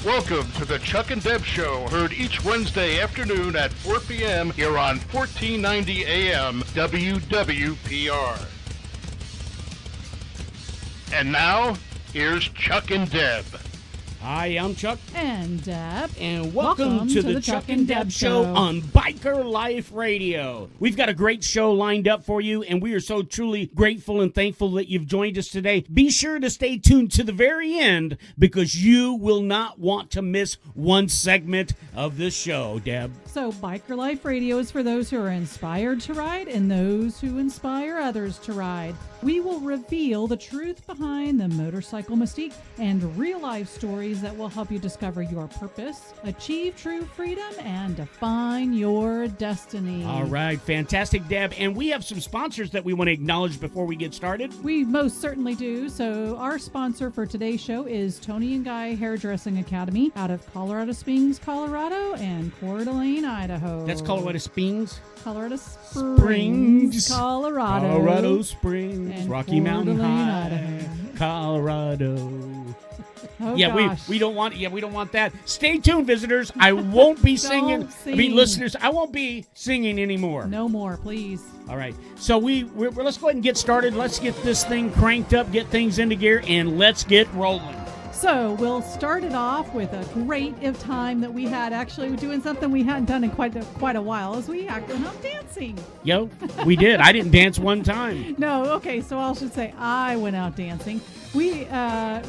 Welcome to the Chuck-n-Deb Show, heard each Wednesday afternoon at 4 p.m. here on 1490 AM WWPR. And now, here's Chuck and Deb. Hi, I'm Chuck. And Deb. And welcome to the Chuck-n-Deb Show on Biker Life Radio. We've got a great show lined up for you, and we are so truly grateful and thankful that you've joined us today. Be sure to stay tuned to the very end, because you will not want to miss one segment of this show, Deb. So, Biker Life Radio is for those who are inspired to ride and those who inspire others to ride. We will reveal the truth behind the motorcycle mystique and real-life stories that will help you discover your purpose, achieve true freedom, and define your destiny. All right, fantastic, Deb. And we have some sponsors that we want to acknowledge before we get started. We most certainly do. So our sponsor for today's show is Tony and Guy Hairdressing Academy out of Colorado Springs, Colorado, and Coeur d'Alene, Idaho. That's Colorado Springs. Colorado Springs, Colorado. Colorado Springs, and Rocky Mountain Coeur d'Alene, High, Idaho. Colorado. Oh, Yeah, gosh. we don't want that. Stay tuned, visitors. I won't be singing. Don't I mean, sing. listeners, I won't be singing anymore. No more, please. All right. So we're let's go ahead and get started. Let's get this thing cranked up, get things into gear, and let's get rolling. So we'll start it off with a great time that we had actually doing something we hadn't done in quite a while, as we went out dancing. Yo, we did. I didn't dance one time. No, okay, so I should say I went out dancing. We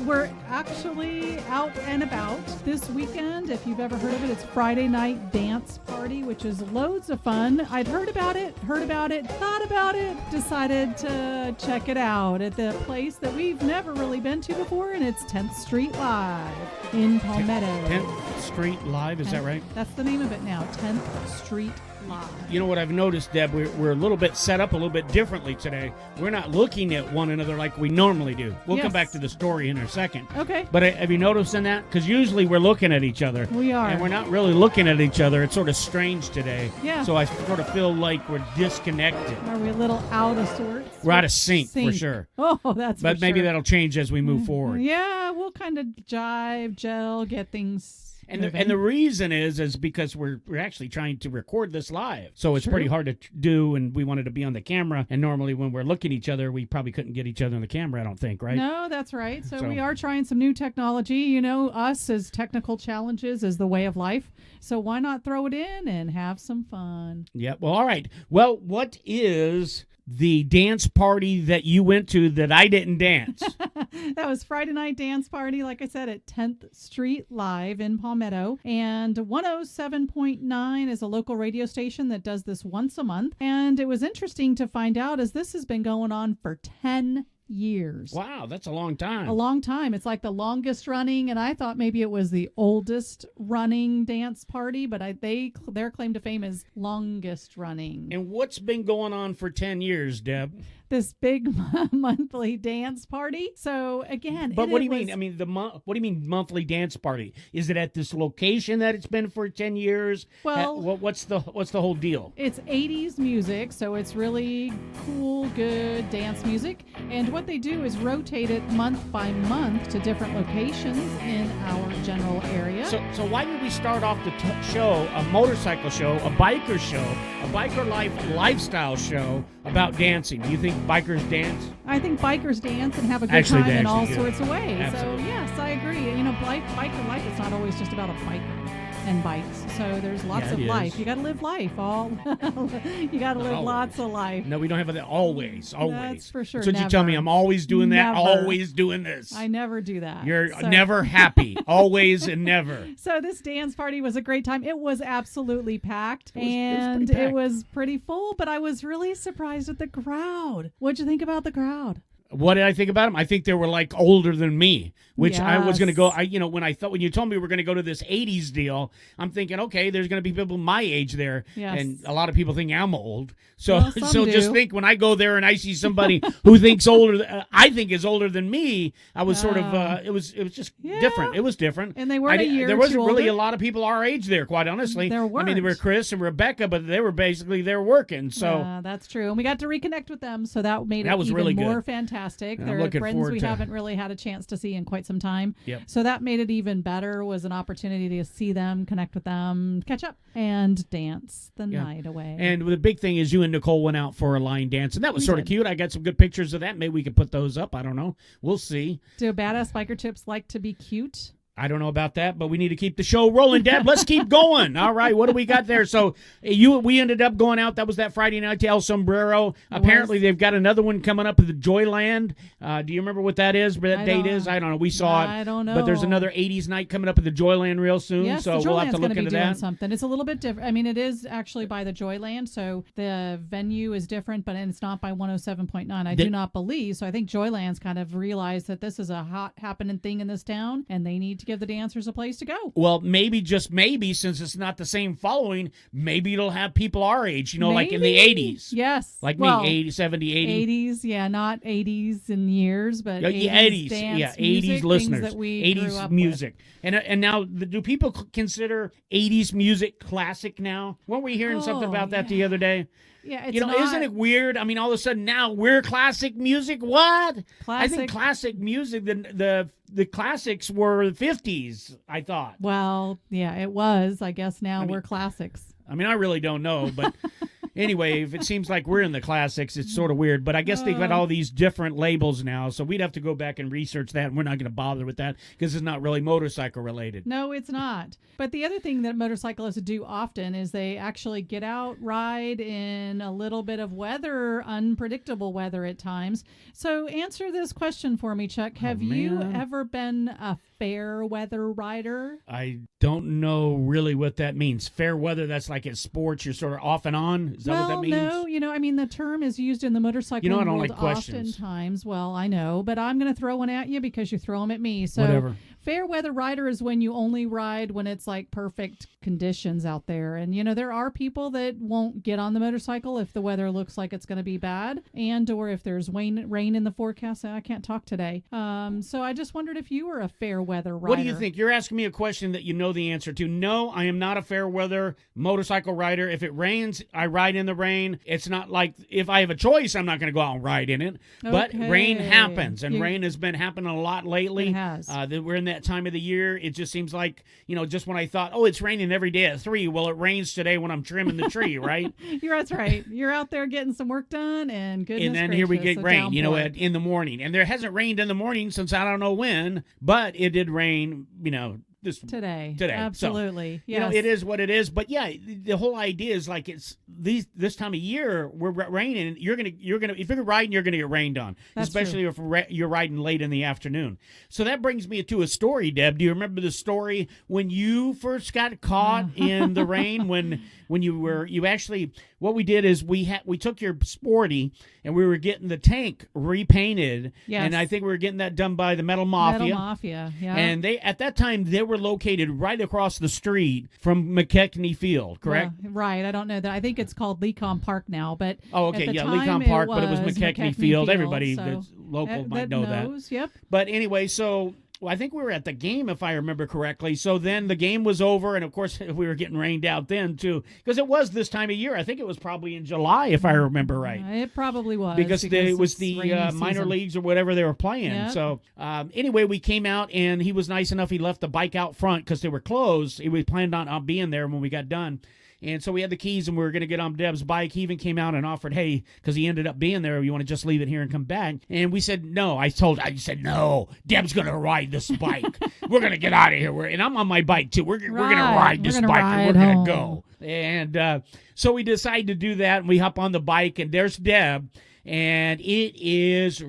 were actually out and about this weekend. If you've ever heard of it, it's Friday Night Dance Party, which is loads of fun. I'd heard about it, thought about it, decided to check it out at the place that we've never really been to before, and it's 10th Street Live in Palmetto. 10th Street Live, is that right? That's the name of it now, 10th Street Live. You know what I've noticed, Deb? We're a little bit set up a little bit differently today. We're not looking at one another like we normally do. We'll come back to the story in a second. Okay. But have you noticed in that? Because usually we're looking at each other. We are. And we're not really looking at each other. It's sort of strange today. Yeah. So I sort of feel like we're disconnected. Are we a little out of sorts? We're out of sync, for sure. Oh, that's But for maybe sure. that'll change as we move forward. Yeah, we'll kind of jive, gel, get things And moving. the reason is because we're actually trying to record this live. So it's True. pretty hard to do, and we wanted to be on the camera. And normally when we're looking at each other, we probably couldn't get each other on the camera, I don't think, right? No, that's right. So So- we are trying some new technology. You know, us as technical challenges is the way of life. So why not throw it in and have some fun? Yeah, well, all right. Well, what is the dance party that you went to that I didn't dance? That was Friday Night Dance Party, like I said, at 10th Street Live in Palmetto. And 107.9 is a local radio station that does this once a month. And it was interesting to find out as this has been going on for 10 years. Wow, that's a long time. A long time. It's like the longest running, and I thought maybe it was the oldest running dance party, but their claim to fame is longest running. And what's been going on for 10 years, Deb? This big monthly dance party. So again, But what do you mean? I mean, what do you mean monthly dance party? Is it at this location that it's been for 10 years? Well, what's the whole deal? It's 80s music, so it's really cool, good dance music. And what they do is rotate it month by month to different locations in our general area. So why did we start off the show, a motorcycle show, a biker show, a biker lifestyle show about dancing? Do you think bikers dance? I think bikers dance and have a good Actually, time they in all actually do. sorts of ways. Absolutely. So yes, I agree. You know, biker life is not always just about a biker and bikes. So there's lots Yeah, of it life. is. You got to live life. You got to live always. lots of life. No, we don't have that always. That's for sure. So you tell me Never. I'm always doing that, Never. always doing this. I never do that. You're So- never happy, always and never. So this dance party was a great time. It was absolutely packed, It was pretty and packed. it was pretty full, but I was really surprised at the crowd. What'd you think about the crowd? What did I think about them? I think they were like older than me, which I was going to go. Yes. When you told me we were going to go to this 80s deal, I'm thinking, okay, there's going to be people my age there. Yes. And a lot of people think I'm old. So, Well, some so just do. think when I go there and I see somebody who thinks older, I think is older than me, I was sort of, it was just Yeah. different. It was different. And they weren't a year There or wasn't two really older. a lot of people our age there, quite honestly. There I mean, there were weren't. Chris and Rebecca, but they were basically there working. So That's true. And we got to reconnect with them, so that made That it was even really more good. fantastic. fantastic. I'm They're looking friends forward we to- haven't really had a chance to see in quite some time. Yep. So that made it even better, was an opportunity to see them, connect with them, catch up, and dance the night away. And the big thing is you and Nicole went out for a line dance, and that was We sort of did. cute. I got some good pictures of that. Maybe we could put those up. I don't know. We'll see. Do badass biker chips like to be cute? I don't know about that, but we need to keep the show rolling, Deb. Let's keep going. All right, what do we got there? So we ended up going out. That was that Friday night to El Sombrero. Apparently, they've got another one coming up at the Joyland. Do you remember what that is? Where that date is? I don't know. We saw it. I don't know. But there's another 80s night coming up at the Joyland real soon. Yes, so the we'll have to Joyland's look gonna into be doing that. something. It's a little bit different. I mean, it is actually by the Joyland, so the venue is different, but it's not by 107.9. I do not believe. So I think Joyland's kind of realized that this is a hot happening thing in this town, and they need to give the dancers a place to go. Well, maybe, just maybe, since it's not the same following, maybe it'll have people our age, like in the 80s. Yes. Like well, me, 80, 70, 80. 80s, yeah, not 80s in years, but 80s dance, 80s music, listeners, things that we 80s grew up music. And now, do people consider 80s music classic now? Weren't we hearing something about that the other day? Yeah, it's isn't it weird? I mean, all of a sudden now we're classic music. What? I think classic music, the classics were the 50s, I thought. Well, yeah, it was. I guess now we're classics. I mean, I really don't know, but anyway, if it seems like we're in the classics, it's sort of weird. But I guess they've got all these different labels now, so we'd have to go back and research that, and we're not going to bother with that because it's not really motorcycle related. No, it's not. But the other thing that motorcyclists do often is they actually get out, ride in a little bit of weather, unpredictable weather at times. So answer this question for me, Chuck. Have you ever been a fair weather rider? I don't know really what that means. Fair weather, that's like in sports, you're sort of off and on? Is that what that means? No, I mean, the term is used in the motorcycle I don't world like questions. oftentimes. Well, I know, but I'm going to throw one at you because you throw them at me. So whatever. Fair weather rider is when you only ride when it's like perfect conditions out there. And, there are people that won't get on the motorcycle if the weather looks like it's going to be bad and or if there's rain in the forecast. I can't talk today. So I just wondered if you were a fair weather rider. What do you think? You're asking me a question that you know the answer to. No, I am not a fair weather motorcycle rider. If it rains, I ride in the rain. It's not like if I have a choice, I'm not going to go out and ride in it. But rain happens, and rain has been happening a lot lately. It has. We're in that time of the year. It just seems like, just when I thought, it's raining every day at 3, well, it rains today when I'm trimming the tree, right? That's right. You're out there getting some work done, and goodness and then gracious, here we get rain, downpour. in the morning. And there hasn't rained in the morning since I don't know when, but it did rain, today. Absolutely. So, yes. it is what it is. But yeah, the whole idea is like it's this time of year we're raining. You're gonna if you're riding, you're gonna get rained on, That's especially if you're riding late in the afternoon. So that brings me to a story, Deb. Do you remember the story when you first got caught in the rain? When you actually, what we did is we took your Sporty and we were getting the tank repainted. Yes. And I think we were getting that done by the Metal Mafia. Metal Mafia, yeah. And at that time they were located right across the street from McKechnie Field, correct? Right. I don't know that. I think it's called Lecom Park now, but okay, at the time, Lecom Park, but it was McKechnie Field. Everybody so that's local might know that. Yep. But anyway, so I think we were at the game, if I remember correctly. So then the game was over, and of course we were getting rained out then too, because it was this time of year. I think it was probably in July, if I remember right. It probably was because it was the minor season. leagues or whatever they were playing. Yep. So anyway, we came out, and he was nice enough. He left the bike out front because they were closed. He planned on being there when we got done. And so we had the keys, and we were going to get on Deb's bike. He even came out and offered, hey, because he ended up being there, you want to just leave it here and come back? And we said, no. I said, no, Deb's going to ride this bike. We're going to get out of here. And I'm on my bike, too. We're going to ride this bike, and we're going to go. And so we decided to do that, and we hop on the bike, and there's Deb. And it's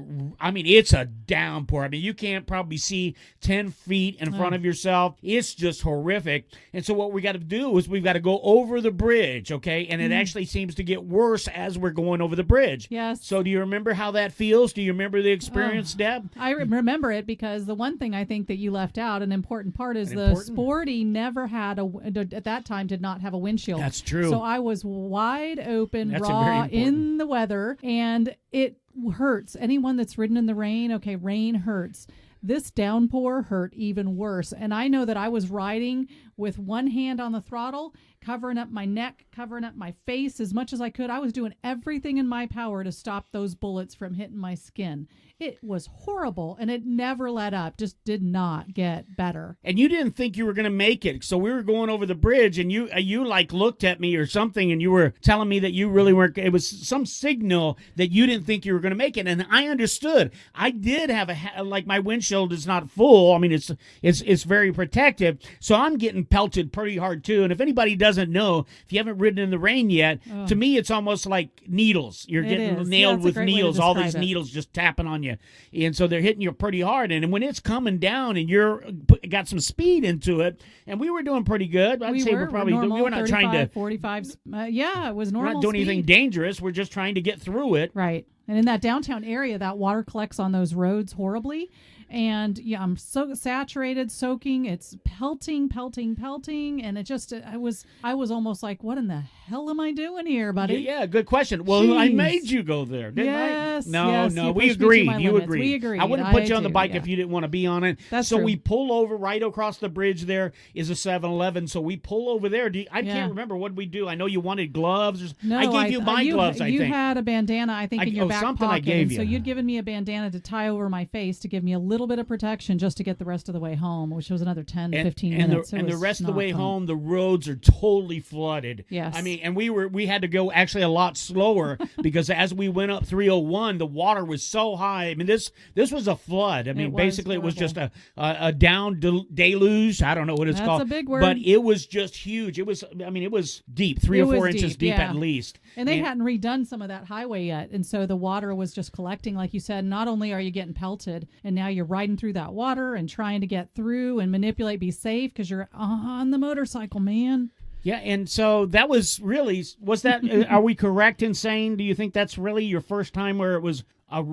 a downpour. I mean, you can't probably see 10 feet in front of yourself. It's just horrific. And so what we got to do is we've got to go over the bridge, okay? And it actually seems to get worse as we're going over the bridge. Yes. So do you remember how that feels? Do you remember the experience, Deb? I remember it because the one thing I think that you left out, an important part, is the Sporty never had at that time did not have a windshield. That's true. So I was wide open, That's raw in the weather, and it hurts. Anyone that's ridden in the rain, okay, rain hurts. this downpour hurt even worse. And I know that I was riding with one hand on the throttle, covering up my neck, covering up my face as much as I could. I was doing everything in my power to stop those bullets from hitting my skin. It was horrible, and it never let up. Just did not get better. And you didn't think you were going to make it. So we were going over the bridge, and you like looked at me or something, and you were telling me that you really weren't. It was some signal that you didn't think you were going to make it. And I understood. I did have like my windshield is not full. I mean, it's very protective. So I'm getting pelted pretty hard too. And if anybody doesn't know, if you haven't ridden in the rain yet, to me it's almost like needles. You're getting nailed with needles. All these needles just tapping on you. And so they're hitting you pretty hard. And when it's coming down and you're got some speed into it, and we were doing pretty good. I'd say we're probably normal, we were not 35, trying to 45. Yeah, it was normal. We're not doing speed. anything dangerous. We're just trying to get through it. Right. And in that downtown area, that water collects on those roads horribly. And yeah, I'm so saturated, soaking. It's pelting, and it just I was almost like, what in the hell am I doing here, buddy? Yeah, good question. Well, Jeez. I made you go there, didn't I? No, we agreed. You agreed. We agreed. I wouldn't put you on the bike if you didn't want to be on it. That's so true. We pull over right across the bridge. There is a 7-Eleven. So we pull over there. I can't remember what we do. I know you wanted gloves. No, I gave you my gloves. You had a bandana, I think, in your back something pocket. I gave you. So you'd given me a bandana to tie over my face to give me a little bit of protection, just to get the rest of the way home, which was another 10 to 15 minutes. And the rest of the way home, the roads are totally flooded. Yes. I mean, and we had to go actually a lot slower because as we went up 301, the water was so high. I mean, this was a flood. I mean, basically it was just a down deluge. I don't know what it's called. That's a big word. But it was just huge. It was deep, 3 or 4 inches deep at least. And they hadn't redone some of that highway yet. And so the water was just collecting, like you said. Not only are you getting pelted, and now you're riding through that water and trying to get through and manipulate, be safe, because you're on the motorcycle, man. Yeah, and so that was that, are we correct in saying, do you think that's really your first time where it was a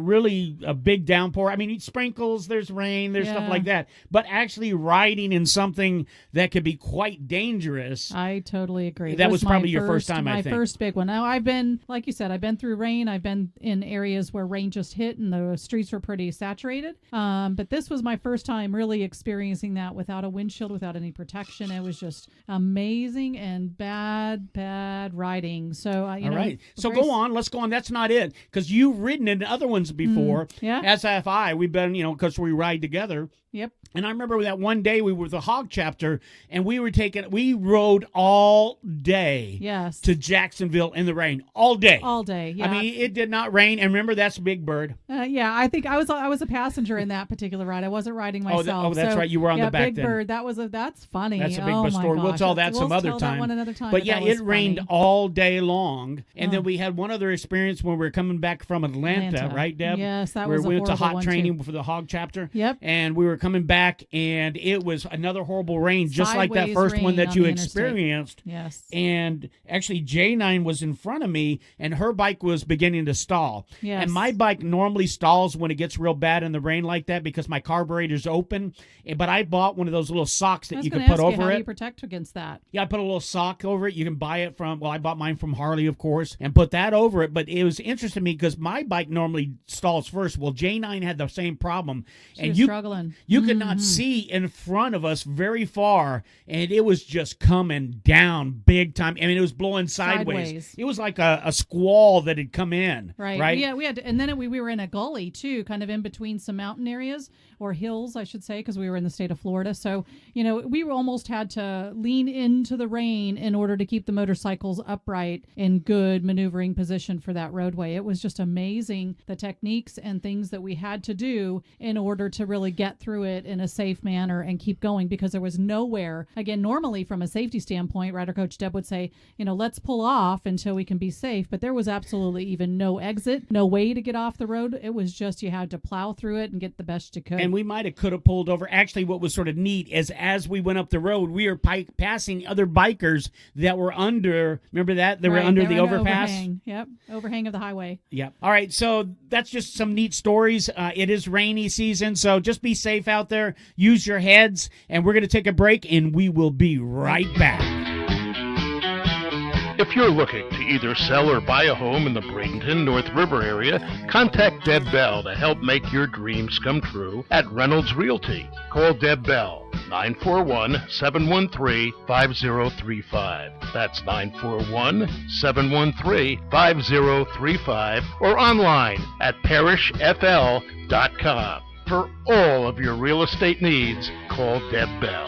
big downpour? I mean, sprinkles, there's rain, there's stuff like that. But actually riding in something that could be quite dangerous. I totally agree. That was probably your first time, I think. My first big one. Now, I've been, like you said, I've been through rain. I've been in areas where rain just hit and the streets were pretty saturated. But this was my first time really experiencing that without a windshield, without any protection. It was just amazing and bad riding. So, all right. So go on. Let's go on. That's not it. Because you've ridden in other ones before, as have I. We've been, because we ride together. Yep. And I remember that one day we were with the Hog Chapter, and we rode all day to Jacksonville in the rain. All day. All day, yeah. I mean, it did not rain. And remember, that's Big Bird. I think I was a passenger in that particular ride. I wasn't riding myself. That's right. You were on the back Big then. Bird, that's funny. That's a big story. We'll tell that some other time. That one another time. But yeah, it rained all day long. And then we had one other experience when we were coming back from Atlanta. Right, Deb? Yes, that was a we went to horrible hot training too. for the Hog Chapter. Yep. And we were coming back, and it was another horrible rain, just like that first one that you experienced. Yes. And actually, J9 was in front of me, and her bike was beginning to stall. Yes. And my bike normally stalls when it gets real bad in the rain like that because my carburetor's open. But I bought one of those little socks that you can put over it. How do you protect against that? Yeah, I put a little sock over it. You can buy it I bought mine from Harley, of course, and put that over it. But it was interesting to me because my bike normally stalls first. Well, J9 had the same problem. She was struggling. You could not see in front of us very far, and it was just coming down big time. I mean, it was blowing sideways. It was like a squall that had come in. Right? Yeah, we had and then we were in a gully, too, kind of in between some mountain areas, or hills, I should say, because we were in the state of Florida. So, we almost had to lean into the rain in order to keep the motorcycles upright in good maneuvering position for that roadway. It was just amazing, the techniques and things that we had to do in order to really get through it in a safe manner and keep going, because there was nowhere, again, normally from a safety standpoint, Rider Coach Deb would say, let's pull off until we can be safe. But there was absolutely even no exit, no way to get off the road. It was just you had to plow through it and get the best you could. And we could have pulled over. Actually, what was sort of neat is as we went up the road, we were passing other bikers that were under, remember that? They were under the overpass. Overhang. Yep, overhang of the highway. Yep. All right, so that's just some neat stories. It is rainy season, so just be safe out there. Use your heads, and we're going to take a break, and we will be right back. If you're looking to either sell or buy a home in the Bradenton, North River area, contact Deb Bell to help make your dreams come true at Reynolds Realty. Call Deb Bell, 941-713-5035. That's 941-713-5035, or online at parishfl.com. For all of your real estate needs, call Deb Bell.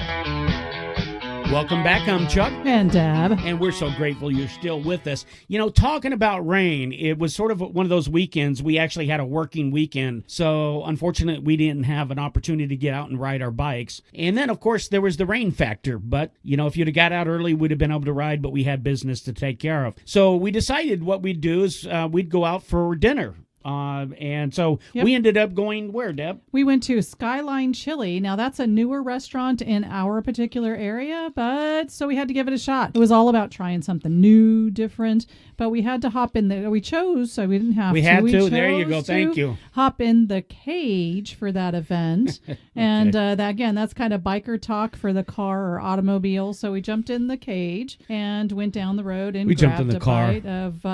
Welcome back. I'm Chuck. And Deb. And we're so grateful you're still with us. You know, talking about rain, it was sort of one of those weekends. We actually had a working weekend. So, unfortunately, we didn't have an opportunity to get out and ride our bikes. And then, of course, there was the rain factor. But, you know, if you'd have got out early, we'd have been able to ride, but we had business to take care of. So, we decided what we'd do is we'd go out for dinner. And so we ended up going where, Deb? We went to Skyline Chili. Now, that's a newer restaurant in our particular area, but so we had to give it a shot. It was all about trying something new, different, but we had to hop in there. We chose, so we didn't have to. We had to. There you go. Thank you. Hop in the cage for that event. Okay. And that's kind of biker talk for the car or automobile. So we jumped in the cage and went down the road and grabbed a bite of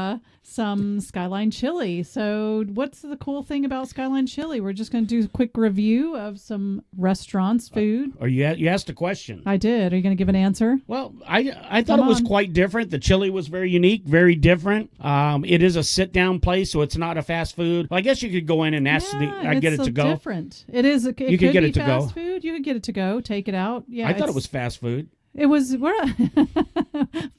some Skyline Chili. So what's the cool thing about Skyline Chili? We're just going to do a quick review of some restaurants' food. Or you asked a question. I did. Are you going to give an answer? Well, I thought it was quite different. The chili was very unique, very different. It is a sit-down place, so it's not a fast food. Well, I guess you could go in and ask I get it to go. Different. It is. It you could get it to go. Fast food. You could get it to go. Take it out. Yeah. I thought it was fast food. It was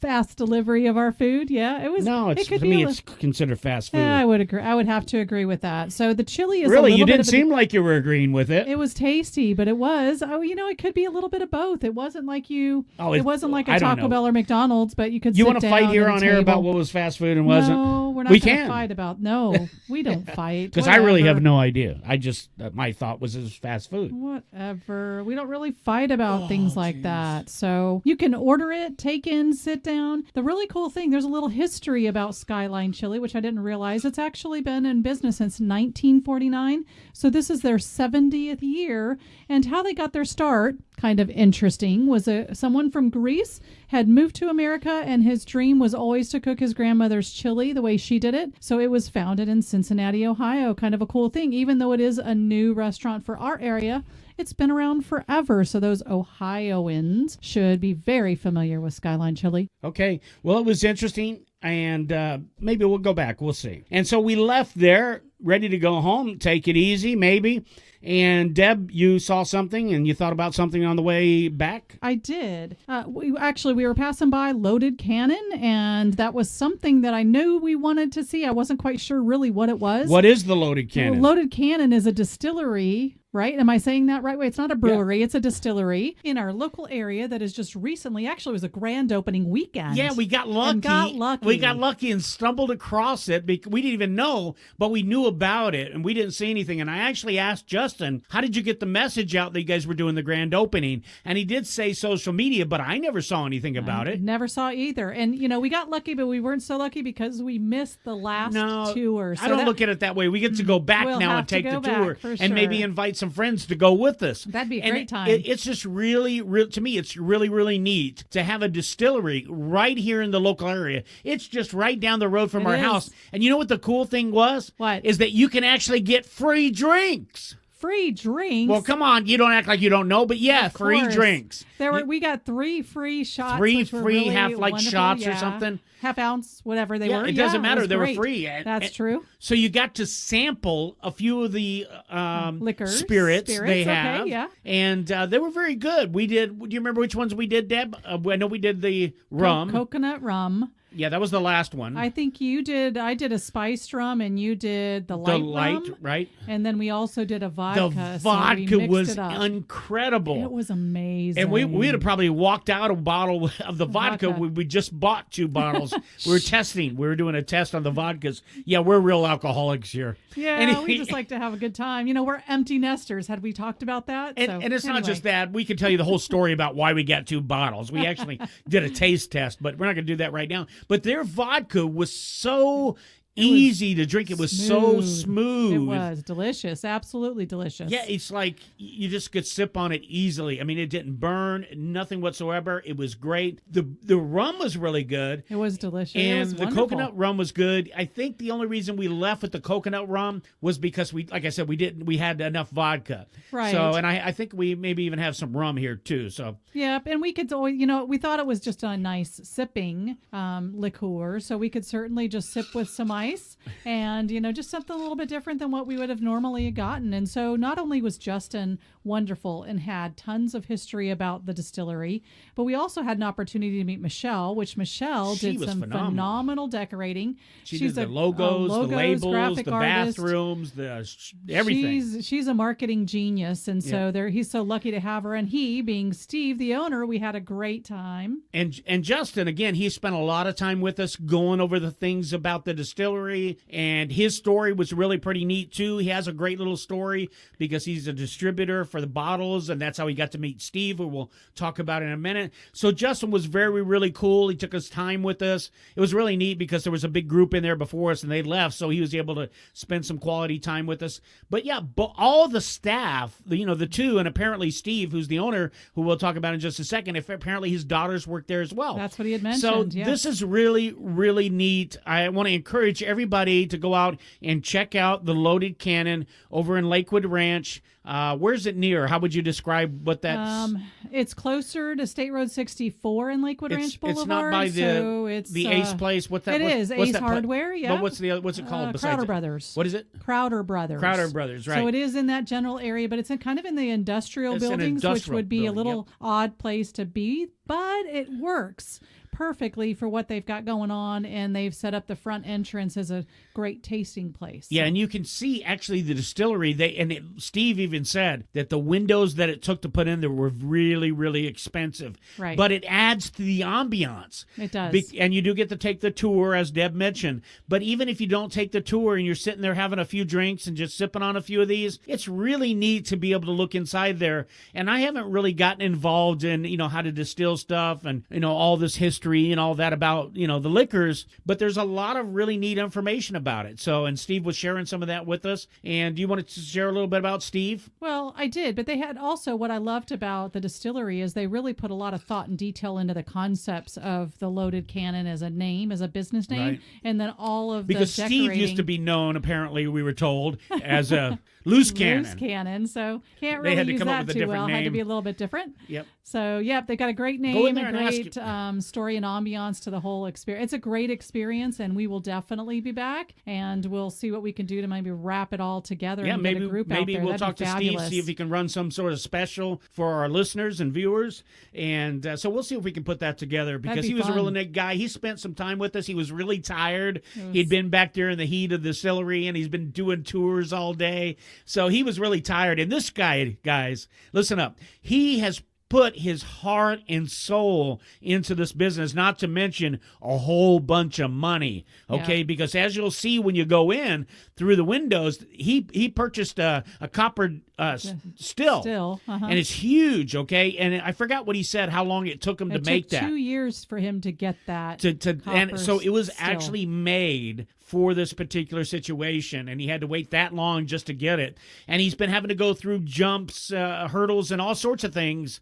fast delivery of our food. Yeah, it was. No, to me it's considered fast food. Yeah, I would agree. I would have to agree with that. So the chili is really. You didn't seem like you were agreeing with it. It was tasty, but it was. Oh, it could be a little bit of both. It wasn't like you. It wasn't like a Taco Bell or McDonald's, but you could. You want to fight here on air about what was fast food and wasn't? No, we're not going to fight about. No, we don't fight. Because I really have no idea. I just my thought was it was fast food. Whatever. We don't really fight about things like that. So you can order it, take in, sit down. The really cool thing, there's a little history about Skyline Chili, which I didn't realize. It's actually been in business since 1949. So this is their 70th year. And how they got their start, kind of interesting, was someone from Greece had moved to America, and his dream was always to cook his grandmother's chili the way she did it. So it was founded in Cincinnati, Ohio. Kind of a cool thing. Even though it is a new restaurant for our area, it's been around forever, so those Ohioans should be very familiar with Skyline Chili. Okay. Well, it was interesting, and maybe we'll go back. We'll see. And so we left there, ready to go home, take it easy, maybe. And Deb, you saw something and you thought about something on the way back? I did. We were passing by Loaded Cannon, and that was something that I knew we wanted to see. I wasn't quite sure really what it was. What is the Loaded Cannon? Well, Loaded Cannon is a distillery. Right? Am I saying that right way? It's not a brewery. Yeah. It's a distillery in our local area that is just recently, actually, it was a grand opening weekend. Yeah, we got lucky. We got lucky and stumbled across it. We didn't even know, but we knew about it, and we didn't see anything. And I actually asked Justin, how did you get the message out that you guys were doing the grand opening? And he did say social media, but I never saw anything about it. Never saw either. And, we got lucky, but we weren't so lucky because we missed the last tour. So I don't look at it that way. We get to go back now and take the tour and maybe invite some friends to go with us. That'd be a great time. It's just really, to me, it's really, really neat to have a distillery right here in the local area. It's just right down the road from our house. And you know what the cool thing was? What? Is that you can actually get free drinks. Free drinks? Well, come on. You don't act like you don't know, but yeah, free drinks. We got 3 free shots. 3 free half-light shots or something. Half ounce, whatever they were. It doesn't matter. They were free. That's true. So you got to sample a few of the liquors, spirits they have. Okay, yeah. And they were very good. Do you remember which ones we did, Deb? I know we did the rum. Coconut rum. Yeah, that was the last one. I think you did. I did a spiced rum, and you did the light rum. Right? And then we also did a vodka. The vodka was incredible. It was amazing. And we'd have probably walked out a bottle of the vodka. We just bought 2 bottles. We were testing. We were doing a test on the vodkas. Yeah, we're real alcoholics here. Yeah, we just like to have a good time. We're empty nesters. Had we talked about that? And it's not just that. We could tell you the whole story about why we got 2 bottles. We actually did a taste test, but we're not going to do that right now. But their vodka was so easy to drink. It was so smooth. It was delicious, absolutely delicious. Yeah, it's like you just could sip on it easily. I mean, it didn't burn, nothing whatsoever. It was great. The rum was really good. It was delicious. And the coconut rum was good. I think the only reason we left with the coconut rum was because like I said, we had enough vodka. Right. So, and I think we maybe even have some rum here too. So. Yep, and we could always, we thought it was just a nice sipping liqueur, so we could certainly just sip with some ice and, just something a little bit different than what we would have normally gotten. And so not only was Justin wonderful and had tons of history about the distillery, but we also had an opportunity to meet Michelle, which Michelle did some phenomenal decorating. She's did the logos, the labels, the artist. Bathrooms, everything. She's a marketing genius, and so he's so lucky to have her. And he, being Steve, the owner, we had a great time. And Justin, again, he spent a lot of time with us going over the things about the distillery, and his story was really pretty neat too. He has a great little story because he's a distributor for the bottles, and that's how he got to meet Steve, who we'll talk about in a minute. So Justin was really cool. He took his time with us. It was really neat because there was a big group in there before us and they left, so he was able to spend some quality time with us. But yeah, all the staff, the two, and apparently Steve, who's the owner, who we'll talk about in just a second, apparently his daughters work there as well. That's what he had mentioned. So this is really neat. I want to encourage everybody to go out and check out the Loaded Cannon over in Lakewood Ranch. Where's it near? How would you describe what that's? It's closer to State Road 64 in Lakewood Ranch Boulevard. It's not by the Ace place. What's that? It is Ace Hardware. Yeah. But what's it called? Besides Crowder Brothers. What is it? Crowder Brothers. Crowder Brothers. Right. So it is in that general area, but it's kind of in the industrial buildings, which would be a little odd place to be, but it works perfectly for what they've got going on, and they've set up the front entrance as a great tasting place. Yeah, and you can see actually the distillery. Steve even said that the windows that it took to put in there were really expensive. Right. But it adds to the ambiance. It does. And you do get to take the tour, as Deb mentioned. But even if you don't take the tour and you're sitting there having a few drinks and just sipping on a few of these, it's really neat to be able to look inside there. And I haven't really gotten involved in how to distill stuff and all this history and all that about, the liquors, but there's a lot of really neat information about it. So, and Steve was sharing some of that with us. And do you want to share a little bit about Steve? Well, I did, but they had also, what I loved about the distillery is they really put a lot of thought and detail into the concepts of the Loaded Cannon as a name, as a business name, right. And then all of because the decorating. Steve used to be known, apparently, we were told, as a loose cannon. Loose cannon, so can't they really had to use come up that with a too different well. name. Had to be a little bit different. Yep. So, they got a great Go in name, there a and great story and ambiance to the whole experience. It's a great experience, and we will definitely be back, and we'll see what we can do to maybe wrap it all together and get a group out there. Maybe we'll That'd talk be to fabulous. Steve, see if he can run some sort of special for our listeners and viewers. And so we'll see if we can put that together because be he was fun. a really neat guy. He spent some time with us. He was really tired. He'd been back there in the heat of the distillery, and he's been doing tours all day. So he was really tired. And this guy, guys, listen up. He has put his heart and soul into this business, not to mention a whole bunch of money, okay? Yeah. Because as you'll see when you go in through the windows, he purchased a copper still, and it's huge, okay? And I forgot what he said, how long it took him to make that. 2 years for him to get that. And so it was still. actually made for this particular situation, and he had to wait that long just to get it. And he's been having to go through jumps, hurdles, and all sorts of things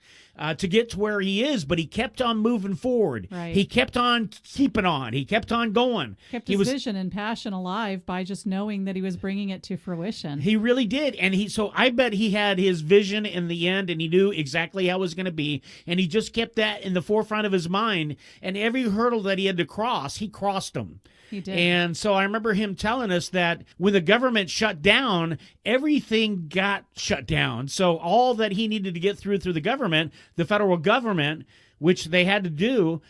to get to where he is, but he kept on moving forward. Right. He kept on keeping on. He kept on going. Kept his vision and passion alive by just knowing that he was bringing it to fruition. He really did. And so I bet he had his vision in the end, and he knew exactly how it was going to be, and he just kept that in the forefront of his mind, and every hurdle that he had to cross, he crossed them. He did. And so I remember him telling us that when the government shut down, everything got shut down. So all that he needed to get through the government, the federal government, which they had to do,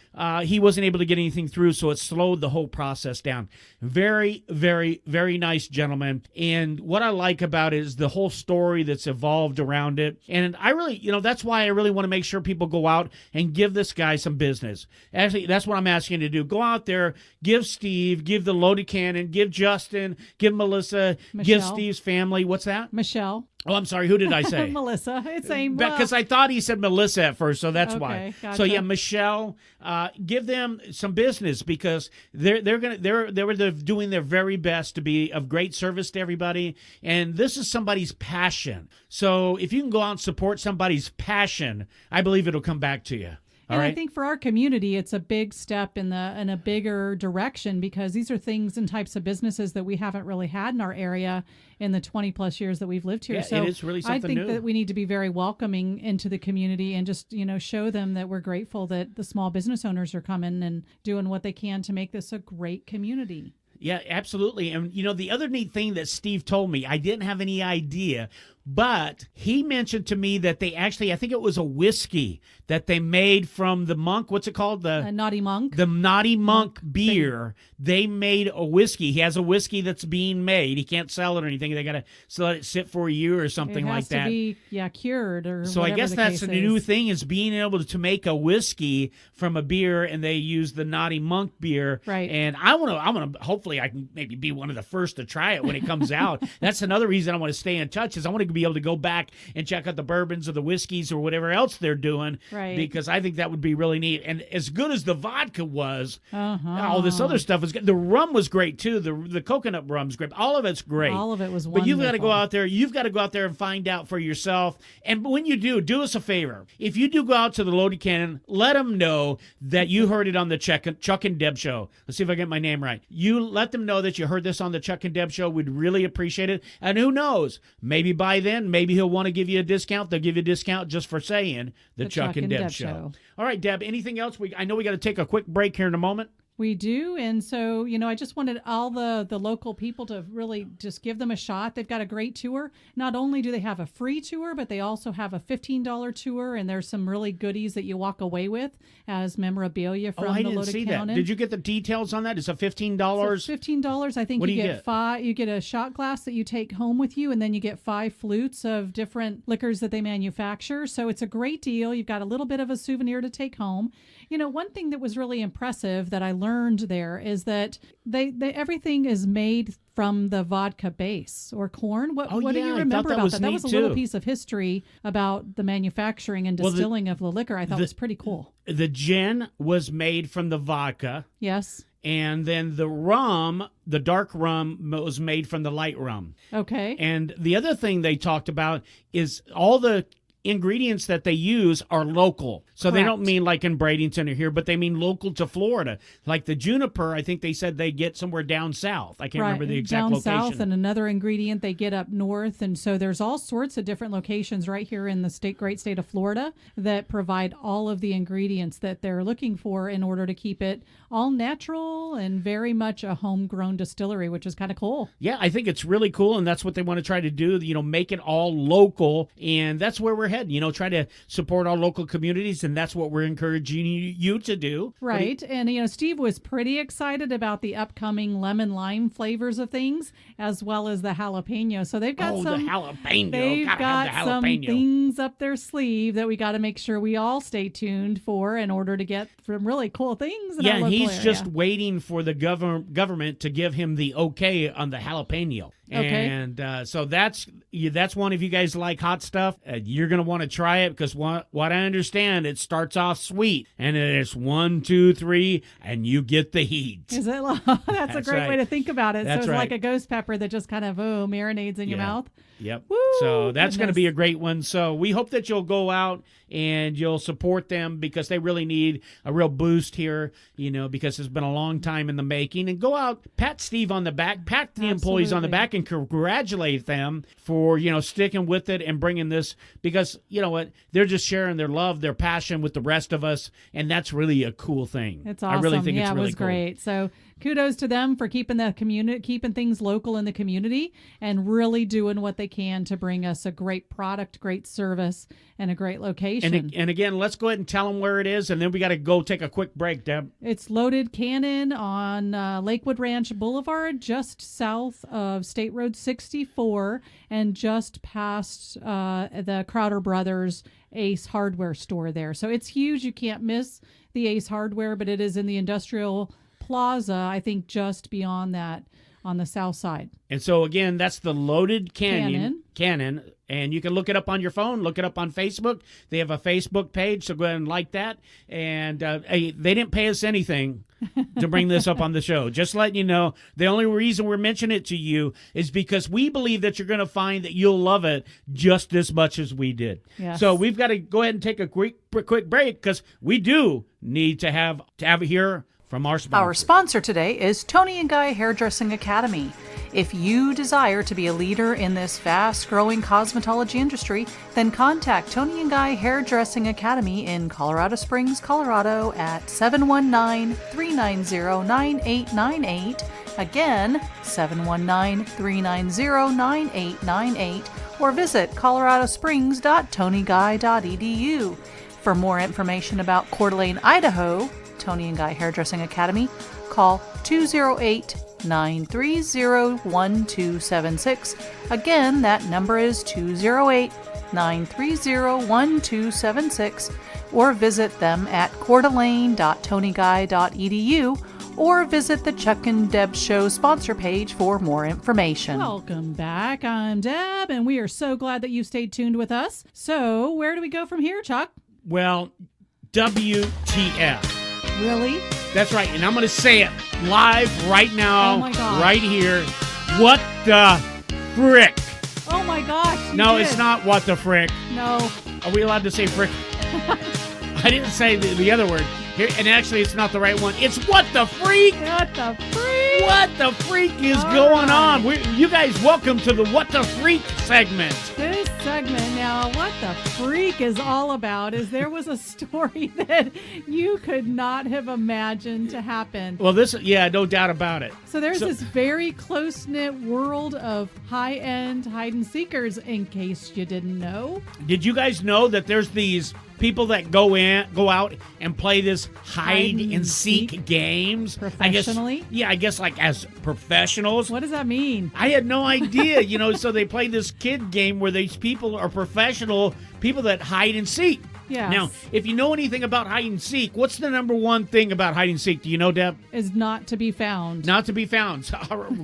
he wasn't able to get anything through, so it slowed the whole process down. Very, very, very nice gentleman. And what I like about it is the whole story that's evolved around it. And I really, that's why I really want to make sure people go out and give this guy some business. Actually, that's what I'm asking you to do. Go out there, give Steve, give the Loaded Cannon, give Justin, give Melissa, give Steve's family. What's that? Michelle. Oh, I'm sorry. Who did I say? Melissa. It's saying because I thought he said Melissa at first, so that's why. Gotcha. So yeah, Michelle, give them some business because they're doing their very best to be of great service to everybody, and this is somebody's passion. So if you can go out and support somebody's passion, I believe it'll come back to you. And I think for our community, it's a big step in a bigger direction because these are things and types of businesses that we haven't really had in our area in the 20 plus years that we've lived here. Yeah, so it is really something I think new. that we need to be very welcoming into the community and just, show them that we're grateful that the small business owners are coming and doing what they can to make this a great community. Yeah, absolutely. And, the other neat thing that Steve told me, I didn't have any idea, but he mentioned to me that they actually, I think it was a whiskey that they made from the monk. What's it called? The Naughty Monk. The Naughty Monk beer. They made a whiskey. He has a whiskey that's being made. He can't sell it or anything. They got to let it sit for a year or something like that. It has to be, cured or so I guess that's a new thing is being able to make a whiskey from a beer, and they use the Naughty Monk beer. Right. And I want to, hopefully I can maybe be one of the first to try it when it comes out. That's another reason I want to stay in touch is I want to be able to go back and check out the bourbons or the whiskeys or whatever else they're doing. Right. Because I think that would be really neat. And as good as the vodka was, all this other stuff was good. The rum was great too. The coconut rum's great. All of it's great. All of it was wonderful. But you've got to go out there. You've got to go out there and find out for yourself. And when you do us a favor. If you do go out to the Loaded Cannon, let them know that you heard it on the Chuck-n-Deb show. Let's see if I get my name right. You let them know that you heard this on the Chuck-n-Deb show. We'd really appreciate it. And who knows? Maybe by then, maybe he'll want to give you a discount. They'll give you a discount just for saying the Chuck-n-Deb show. All right, Deb, anything else? I know we got to take a quick break here in a moment. We do. And so, I just wanted all the local people to really just give them a shot. They've got a great tour. Not only do they have a free tour, but they also have a $15 tour. And there's some really goodies that you walk away with as memorabilia from the Loaded Cannon. I didn't see that. Did you get the details on that? It's a $15? So $15. I think what you get five. You get a shot glass that you take home with you, and then you get 5 flutes of different liquors that they manufacture. So it's a great deal. You've got a little bit of a souvenir to take home. One thing that was really impressive that I learned there is that they everything is made from the vodka base or corn. What do you remember about that? That was a little piece of history about the manufacturing and distilling of the liquor. I thought was pretty cool. The gin was made from the vodka. Yes. And then the rum, the dark rum, was made from the light rum. Okay. And the other thing they talked about is all the ingredients that they use are local. So Correct. They don't mean like in Bradenton or here, but they mean local to Florida. Like the juniper, I think they said they get somewhere down south. I can't remember the exact location. Down south, and another ingredient they get up north. And so there's all sorts of different locations right here in the great state of Florida that provide all of the ingredients that they're looking for in order to keep it all natural and very much a homegrown distillery, which is kind of cool. Yeah, I think it's really cool, and that's what they want to try to do, make it all local, and that's where we're heading, try to support our local communities, and that's what we're encouraging you to do. Right, and Steve was pretty excited about the upcoming lemon lime flavors of things, as well as the jalapeno. So they've got the jalapeno. They've got some things up their sleeve that we got to make sure we all stay tuned for in order to get some really cool things. Yeah, and he's just waiting for the government to give him the okay on the jalapeno. Okay. And so that's one. If you guys like hot stuff, you're going to want to try it because what I understand, it starts off sweet and it's 1, 2, 3, and you get the heat. Is it? That's a great way to think about it. That's so it's like a ghost pepper that just kind of marinades in your mouth. Yep. Woo, so that's going to be a great one. So we hope that you'll go out and you'll support them because they really need a real boost here, because it's been a long time in the making. And go out, pat Steve on the back, pat the employees on the back, and congratulate them for, sticking with it and bringing this, because, they're just sharing their love, their passion with the rest of us, and that's really a cool thing. It's awesome. I really think it's really it was cool. Great. So kudos to them for keeping things local in the community and really doing what they can to bring us a great product, great service, and a great location. And again, let's go ahead and tell them where it is, and then we got to go take a quick break, Deb. It's Loaded Cannon on Lakewood Ranch Boulevard, just south of State Road 64 and just past the Crowder Brothers Ace Hardware store there. So it's huge. You can't miss the Ace Hardware, but it is in the industrial plaza, I think just beyond that on the south side. And so, again, that's the Loaded Cannon. And you can look it up on your phone, look it up on Facebook. They have a Facebook page, so go ahead and like that. And hey, they didn't pay us anything to bring this up on the show. Just letting you know, the only reason we're mentioning it to you is because we believe that you're going to find that you'll love it just as much as we did. Yes. So we've got to go ahead and take a quick break because we do need to have it here from our sponsor. Our sponsor today is Tony and Guy Hairdressing Academy. If you desire to be a leader in this fast-growing cosmetology industry, then contact Tony and Guy Hairdressing Academy in Colorado Springs, Colorado at 719-390-9898. Again, 719-390-9898, or visit coloradosprings.tonyguy.edu. For more information about Coeur d'Alene, Idaho, Tony and Guy Hairdressing Academy, call 208-930-1276. Again, that number is 208-930-1276, or visit them at coeurdalene.tonyguy.edu, or visit the Chuck-n-Deb Show sponsor page for more information. Welcome back. I'm Deb, and we are so glad that you stayed tuned with us. So, where do we go from here, Chuck? Well, WTF. Really? That's right, and I'm going to say it live right now, Oh my God. right here. What the frick? Oh my gosh. you No, did. it's not what the frick. No. Are we allowed to say frick? I didn't say the other word. Here, and actually, it's not the right one. It's what the freak? What the freak? What the freak is All going right. on? You guys, welcome to the What the Freak segment. This segment now, what the freak is all about is there was a story that you could not have imagined to happen. Well, no doubt about it. So there's this very close-knit world of high-end hide-and-seekers, in case you didn't know. Did you guys know that there's these people that go out and play this hide and seek games Professionally? I guess like as professionals. What does that mean? I had no idea, so they play this kid game where these people are professional people that hide and seek. Yes. Now, if you know anything about hide and seek, what's the number one thing about hide and seek? Do you know, Deb? Is not to be found. Not to be found.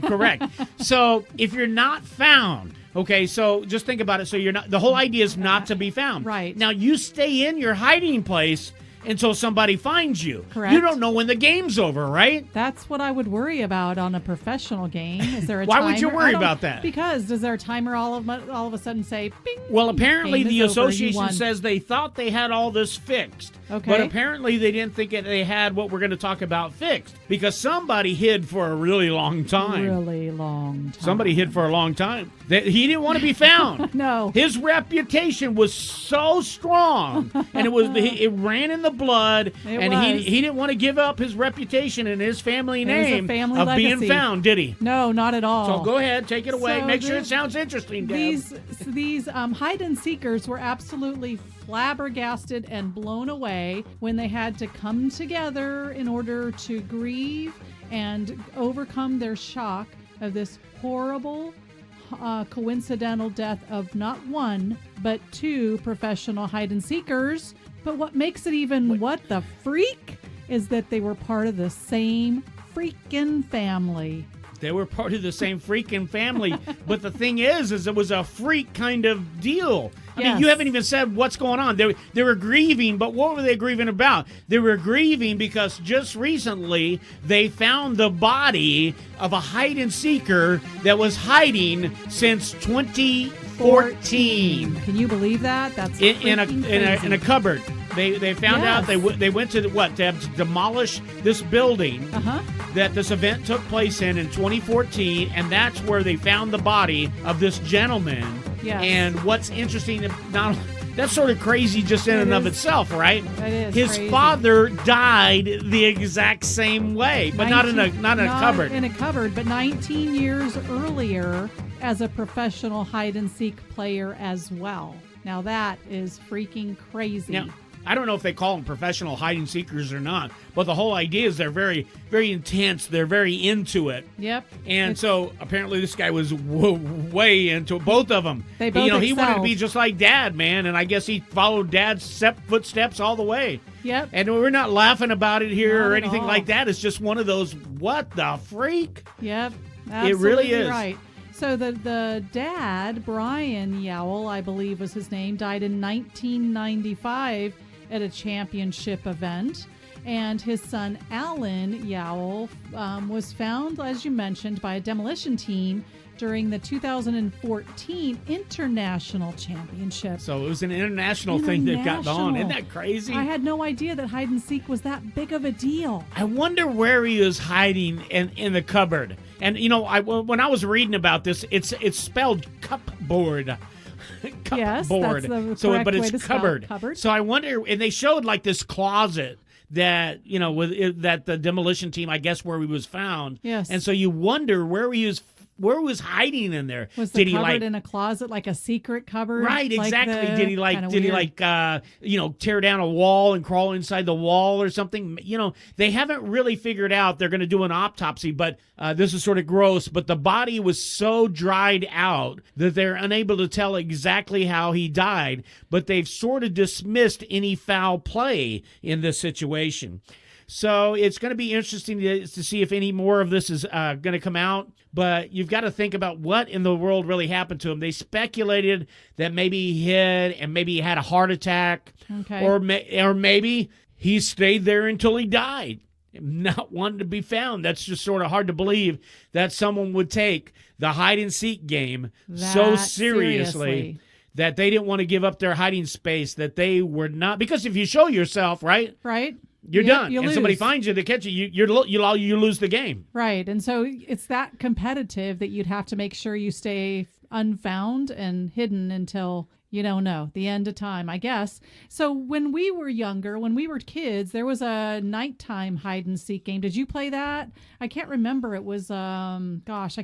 Correct. So if you're not found, okay, so just think about it. So the whole idea is not to be found. Right. Now you stay in your hiding place until somebody finds you. Correct. You don't know when the game's over, right? That's what I would worry about on a professional game. Is there a Why timer? would you worry about that? Because does our timer all of a sudden say, bing? Well, apparently game the is over, you association won. says they thought they had all this fixed. Okay. But apparently they didn't think they had what we're going to talk about fixed because somebody hid for a really long time. Really long time. Somebody hid for a long time. He didn't want to be found. No. His reputation was so strong, and it ran in the blood, and was. he didn't want to give up his reputation and his family It was a name family of being legacy. found, did he? No, not at all. So go ahead, take it away. So Make sure the- it sounds interesting, Deb. These hide and seekers were absolutely flabbergasted and blown away when they had to come together in order to grieve and overcome their shock of this horrible coincidental death of not one but two professional hide and seekers. But what makes it even what the freak is that they were part of the same freaking family. They were part of the same freaking family. But the thing is it was a freak kind of deal. I mean, Yes. you haven't even said what's going on. They were grieving, but what were they grieving about? They were grieving because just recently they found the body of a hide-and-seeker that was hiding since 2014 Can you believe that? That's in a freaking crazy. cupboard. They found out Yes. they went to to demolish this building Uh-huh. that this event took place in 2014, and that's where they found the body of this gentleman. Yes. And what's interesting, that's sort of crazy just in It and of is. itself, right? That is His crazy. father died the exact same way, but not in a cupboard. In a cupboard, but 19 years earlier as a professional hide and seek player as well. Now that is freaking crazy. Now, I don't know if they call them professional hiding seekers or not, but the whole idea is they're very, very intense. They're very into it. Yep. And It's- so apparently this guy was way into it, both of them. They both he wanted to excelled. be just like Dad, man, and I guess he followed Dad's footsteps all the way. Yep. And we're not laughing about it here Not or at anything all. like that. It's just one of those, what the freak? Yep. Absolutely It really is. Right. So the dad, Brian Yowell, I believe was his name, died in 1995 at a championship event. And his son, Alan Yowell, was found, as you mentioned, by a demolition team during the 2014 International Championship. So it was an international thing that got on. Isn't that crazy? I had no idea that hide and seek was that big of a deal. I wonder where he was hiding in the cupboard. And, when I was reading about this, it's spelled cupboard. Yes, that's the correct but way it's to spell cupboard. Cupboard. So I wonder, and they showed like this closet that, that the demolition team, I guess, where he was found. Yes. And so you wonder where he was hiding in there. Was the cupboard in a closet, like a secret cupboard? Right, exactly. Did he tear down a wall and crawl inside the wall or something? They haven't really figured out. They're going to do an autopsy, but this is sort of gross. But the body was so dried out that they're unable to tell exactly how he died. But they've sort of dismissed any foul play in this situation. So it's going to be interesting to see if any more of this is going to come out. But you've got to think about what in the world really happened to him. They speculated that maybe he hid and maybe he had a heart attack. Okay. Or maybe he stayed there until he died, not wanting to be found. That's just sort of hard to believe that someone would take the hide-and-seek game so seriously that they didn't want to give up their hiding space, that they were not. Because if you show yourself, right? You're done. You and lose. Somebody finds you, they catch you, you lose the game. Right. And so it's that competitive that you'd have to make sure you stay unfound and hidden until you don't know, the end of time, I guess. So when we were younger, when we were kids, there was a nighttime hide and seek game. Did you play that? I can't remember. It was, I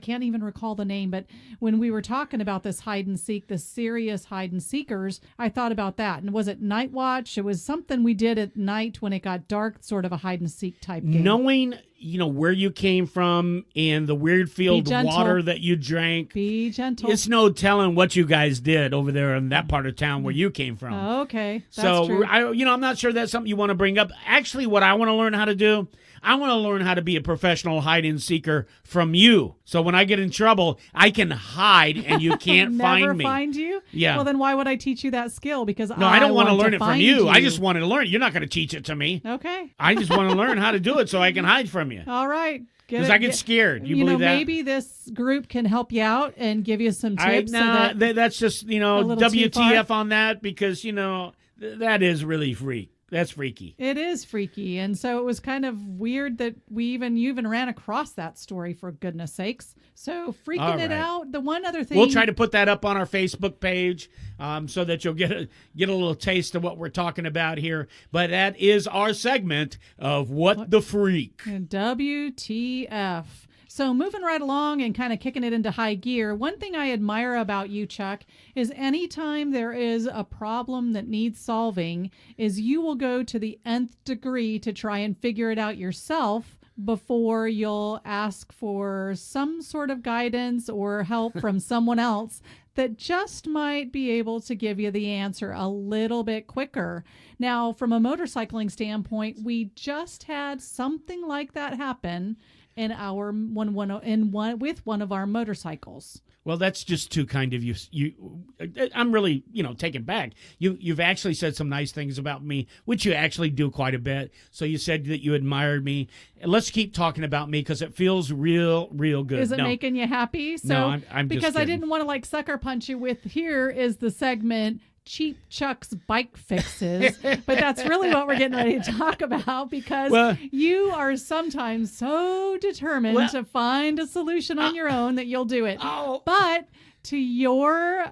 can't even recall the name. But when we were talking about this hide and seek, the serious hide and seekers, I thought about that. And was it Night Watch? It was something we did at night when it got dark, sort of a hide and seek type game. Knowing where you came from and the weird field water that you drank. Be gentle. It's no telling what you guys did over there in that part of town where you came from. Oh, okay. That's true. I'm not sure that's something you want to bring up. Actually, what I want to learn how to do, I want to learn how to be a professional hide-and-seeker from you. So when I get in trouble, I can hide and you can't find me. Never find you? Yeah. Well, then why would I teach you that skill? Because I don't want to learn it from you. you. I just wanted to learn it. You're not going to teach it to me. Okay. I just want to learn how to do it so I can hide from you. All right. Because I get scared. You believe that? Maybe this group can help you out and give you some tips. That's just, WTF on that because, that is really That's freaky. It is freaky. And so it was kind of weird that you even ran across that story, for goodness sakes. So freaking it out. The one other thing. We'll try to put that up on our Facebook page so that you'll get a little taste of what we're talking about here. But that is our segment of What the Freak. WTF. So moving right along and kind of kicking it into high gear, one thing I admire about you, Chuck, is anytime there is a problem that needs solving, is you will go to the nth degree to try and figure it out yourself before you'll ask for some sort of guidance or help from someone else that just might be able to give you the answer a little bit quicker. Now, from a motorcycling standpoint, we just had something like that happen in with one of our motorcycles. Well, that's just too kind of you. I'm really, taken back. You've actually said some nice things about me, which you actually do quite a bit. So you said that you admired me. Let's keep talking about me because it feels real good. Is it making you happy? So, no, I'm because just I didn't want to sucker punch you with, here is the segment Cheap Chuck's Bike Fixes, but that's really what we're getting ready to talk about because you are sometimes so determined to find a solution on your own that you'll do it. But to your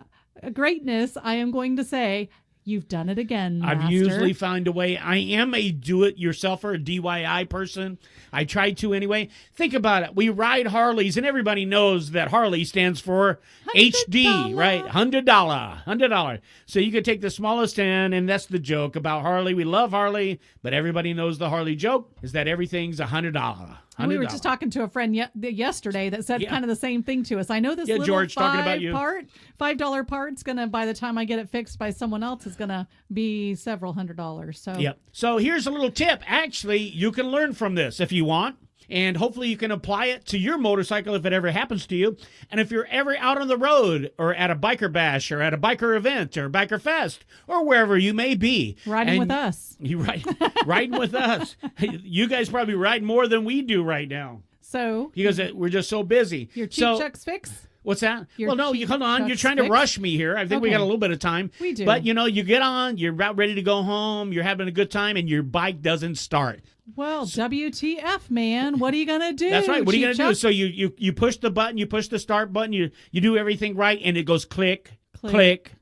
greatness, I am going to say, you've done it again, Master. I've usually found a way. I am a do-it-yourselfer, a DIY person. I try to anyway. Think about it. We ride Harleys, and everybody knows that Harley stands for HD, right? $100. So you could take the smallest end, and that's the joke about Harley. We love Harley, but everybody knows the Harley joke is that everything's $100. We were just talking to a friend yesterday that said kind of the same thing to us. I know this little George, talking about you. $5 part's going to, by the time I get it fixed by someone else, is going to be several $100s. So. Yep. So here's a little tip. Actually, you can learn from this if you want. and hopefully you can apply it to your motorcycle if it ever happens to you. And if you're ever out on the road or at a biker bash or at a biker event or biker fest or wherever you may be. Riding with us. Riding with us. You guys probably ride more than we do right now. So because we're just so busy. Your Cheap Chuck's fix? What's that? Your hold on. You're trying to rush me here. I think we got a little bit of time. We do. But, you get on, you're about ready to go home, you're having a good time, and your bike doesn't start. Well, WTF, man. What are you going to do? That's right. What are you going to do? Chuck? So you push the button, you push the start button, you do everything right, and it goes click, click,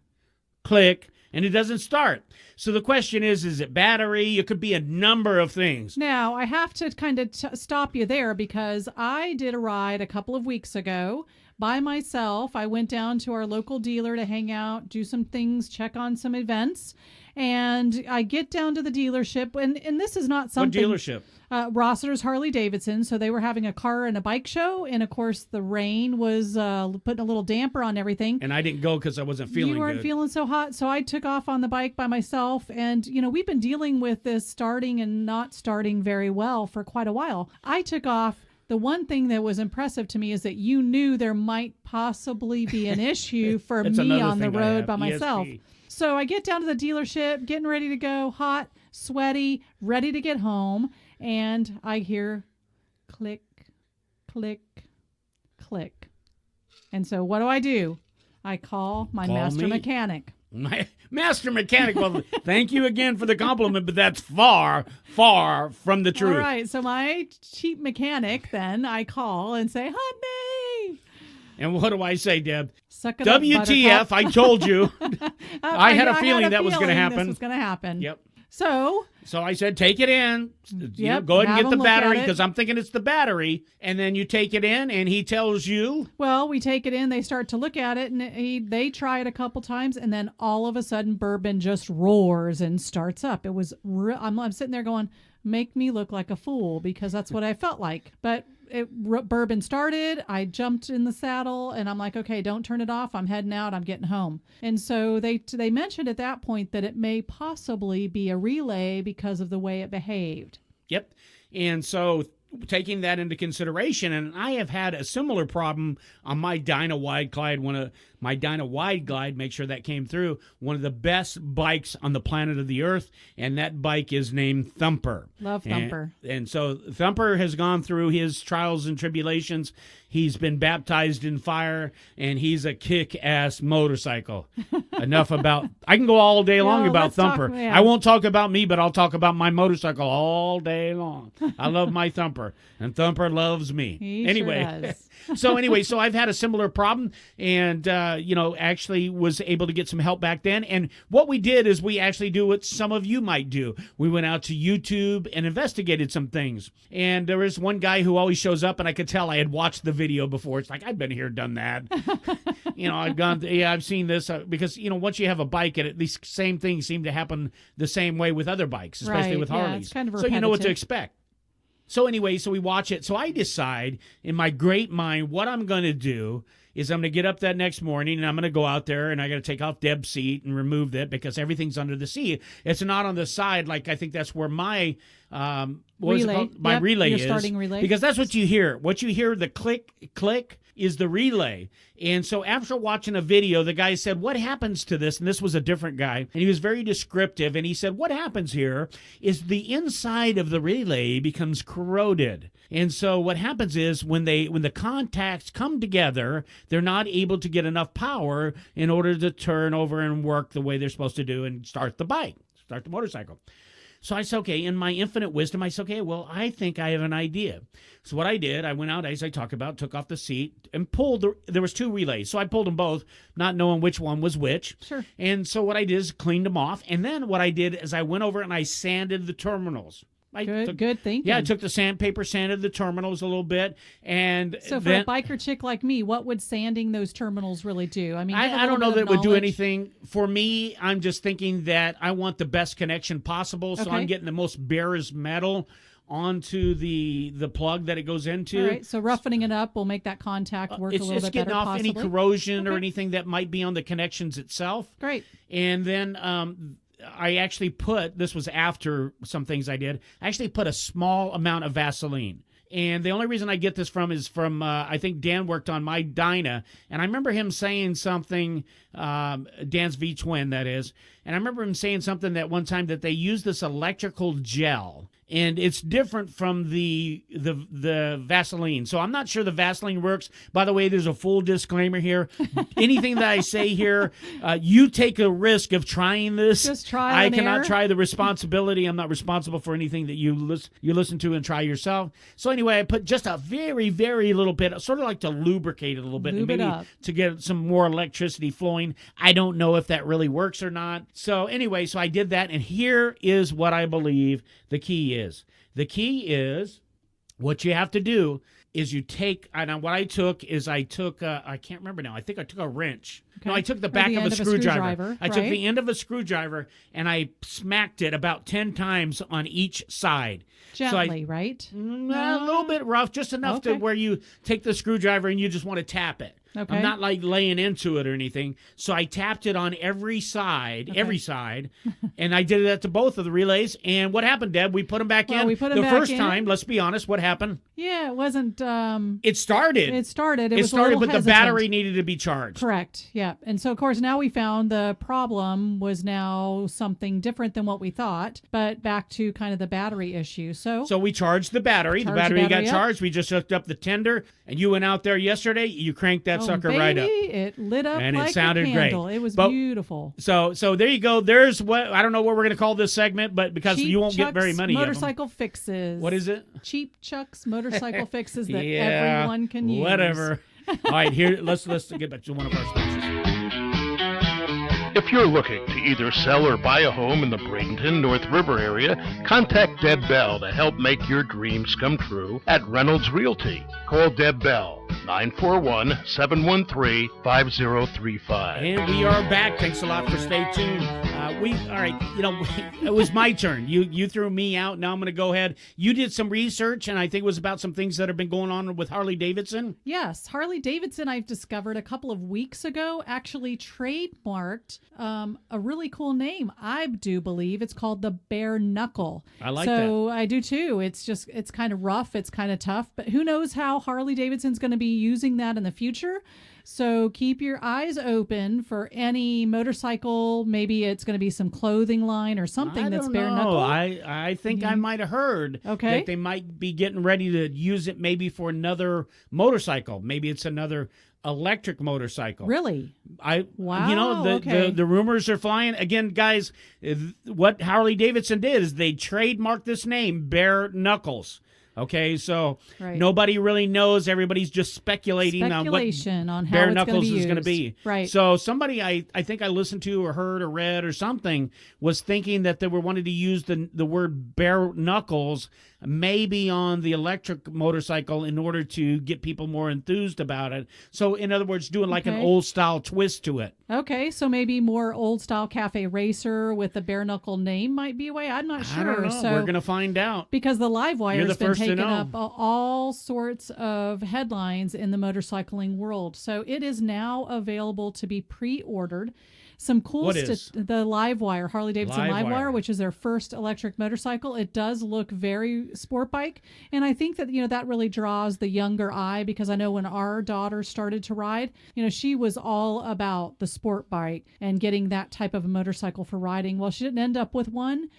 click, and it doesn't start. So the question is it battery? It could be a number of things. Now, I have to kind of stop you there because I did a ride a couple of weeks ago by myself. I went down to our local dealer to hang out, do some things, check on some events. And I get down to the dealership, and this is not something... What dealership? Rossiter's Harley-Davidson. So they were having a car and a bike show, and of course the rain was putting a little damper on everything. And I didn't go because I wasn't feeling good. You weren't feeling so hot, so I took off on the bike by myself. And, we've been dealing with this starting and not starting very well for quite a while. I took off. The one thing that was impressive to me is that you knew there might possibly be an issue for me on the road by myself. ESP. So I get down to the dealership, getting ready to go, hot, sweaty, ready to get home, and I hear click, click, click. And so what do? I call my master mechanic. My master mechanic. Well, thank you again for the compliment, but that's far, far from the truth. All right, so my cheap mechanic, then I call and say, honey. And what do I say, Deb? Suck it up, WTF, I told you. I had a feeling that was going to happen. This was going to happen. Yep. So I said, take it in. Yep, go ahead and get the battery because I'm thinking it's the battery. And then you take it in and he tells you. Well, we take it in. They start to look at it and they try it a couple times. And then all of a sudden, bourbon just roars and starts up. It was I'm sitting there going, make me look like a fool because that's what I felt like. But bourbon started. I jumped in the saddle and I'm like, okay, don't turn it off. I'm heading out. I'm getting home. And so they mentioned at that point that it may possibly be a relay because of the way it behaved. Yep. And so taking that into consideration, and I have had a similar problem on my Dyna Wide Glide, my Dyna Wide Glide, make sure that came through, one of the best bikes on the planet of the earth, and that bike is named Thumper. Love Thumper. And so Thumper has gone through his trials and tribulations. He's been baptized in fire, and he's a kick-ass motorcycle. Enough about... I can go all day long about Thumper. I won't talk about me, but I'll talk about my motorcycle all day long. I love my Thumper, and Thumper loves me. He sure does. So I've had a similar problem, and actually was able to get some help back then. And what we did is we actually do what some of you might do. We went out to YouTube and investigated some things. And there was one guy who always shows up, and I could tell I had watched the video before. It's like, I've been here, done that. I've seen this because once you have a bike, and these same things seem to happen the same way with other bikes, especially with Harleys. Yeah, it's kind of so you know what to expect. So anyway, so we watch it. So I decide in my great mind what I'm going to do is I'm going to get up that next morning and I'm going to go out there and I got to take off Deb's seat and remove that because everything's under the seat. It's not on the side like I think that's where my relay. My relay is. Starting relay. Because that's what you hear. What you hear, the click, click, is the relay. And so after watching a video, the guy said, what happens to this? And this was a different guy. And he was very descriptive. And he said, what happens here is the inside of the relay becomes corroded. And so what happens is when the contacts come together, they're not able to get enough power in order to turn over and work the way they're supposed to do and start the motorcycle. So I said, okay, in my infinite wisdom, I said, okay, well, I think I have an idea. So what I did, I went out, as I talked about, took off the seat and pulled, there was two relays. So I pulled them both, not knowing which one was which. Sure. And so what I did is cleaned them off. And then what I did is I went over and I sanded the terminals. Good thinking. Yeah, I took the sandpaper, sanded the terminals a little bit. And so for a biker chick like me, what would sanding those terminals really do? I mean, I don't know that it would do anything. For me, I'm just thinking that I want the best connection possible. So I'm getting the most barest metal onto the plug that it goes into. All right, so roughening it up will make that contact work a little bit better. It's getting off any corrosion or anything that might be on the connections itself. Great. And then I actually this was after some things I did, I actually put a small amount of Vaseline And the only reason I get this is from I think Dan worked on my Dyna, and I remember him saying something, Dan's V-twin, that is, and I remember him saying something that one time that they use this electrical gel, and it's different from the Vaseline. So I'm not sure the Vaseline works. By the way, there's a full disclaimer here. Anything that I say here, you take a risk of trying this. Just try. I cannot try the responsibility. I'm not responsible for anything that you listen to and try yourself. So anyway, I put just a very, very little bit, sort of like to lubricate it a little bit, and maybe to get some more electricity flowing. I don't know if that really works or not. So anyway, so I did that, and here is what I believe the key is. The key is what you have to do is you take, and what I took is I can't remember now. I think I took a wrench. Okay. No, I took the back of a screwdriver. I took the end of a screwdriver and I smacked it about 10 times on each side. Gently, right? A little bit rough, just enough to where you take the screwdriver and you just want to tap it. Okay. I'm not like laying into it or anything. So I tapped it on every side, and I did that to both of the relays. And what happened, Deb? We put them back in. We put them the back first in. time. Let's be honest. What happened? Yeah, it wasn't. It started. It started. It was started, a but little the battery needed to be charged. Correct. Yeah. And so, of course, now we found the problem was now something different than what we thought, but back to kind of the battery issue. So we charged the battery. The battery got charged. We just hooked up the tender, and you went out there yesterday. You cranked that sucker right up. It lit up and like it sounded a candle. great. It was beautiful. So there you go. There's what I don't know what we're going to call this segment, but because Cheap you won't Chuck's get very many motorcycle of them. Fixes. What is it? Cheap Chuck's motorcycle fixes that yeah, everyone can use. Whatever. All right, here let's get back to one of our sponsors. If you're looking to either sell or buy a home in the Bradenton, North River area, contact Deb Bell to help make your dreams come true at Reynolds Realty. Call Deb Bell, 941-713-5035. And we are back. Thanks a lot for staying tuned. All right, it was my turn. You threw me out. Now I'm going to go ahead. You did some research, and I think it was about some things that have been going on with Harley Davidson. Yes, Harley Davidson, I've discovered a couple of weeks ago, actually trademarked a really cool name. I do believe it's called the Bare Knuckle. I like that. So I do too. It's kind of rough. It's kind of tough. But who knows how Harley Davidson's going to be using that in the future. So keep your eyes open for any motorcycle. Maybe it's going to be some clothing line or something that's bare knuckle. I think I might have heard that they might be getting ready to use it maybe for another motorcycle. Maybe it's another electric motorcycle. Really? Wow. The rumors are flying. Again, guys, what Harley Davidson did is they trademarked this name, Bare Knuckles. Okay, so nobody really knows. Everybody's just speculating on what how Bare it's Knuckles is going to be. Right. So somebody I think I listened to or heard or read or something was thinking that they were wanting to use the word Bare Knuckles maybe on the electric motorcycle in order to get people more enthused about it. So in other words, doing like an old style twist to it. Okay, so maybe more old style cafe racer with the bare knuckle name might be a way. I'm not sure. I don't know. So, we're going to find out. Because the Livewire has been taking up know. all sorts of headlines in the motorcycling world. So it is now available to be pre-ordered. Some cool What is? The Livewire, Harley Davidson Livewire, which is their first electric motorcycle. It does look very sport bike, and I think that that really draws the younger eye, because I know when our daughter started to ride, she was all about the sport bike and getting that type of a motorcycle for riding. Well, she didn't end up with one,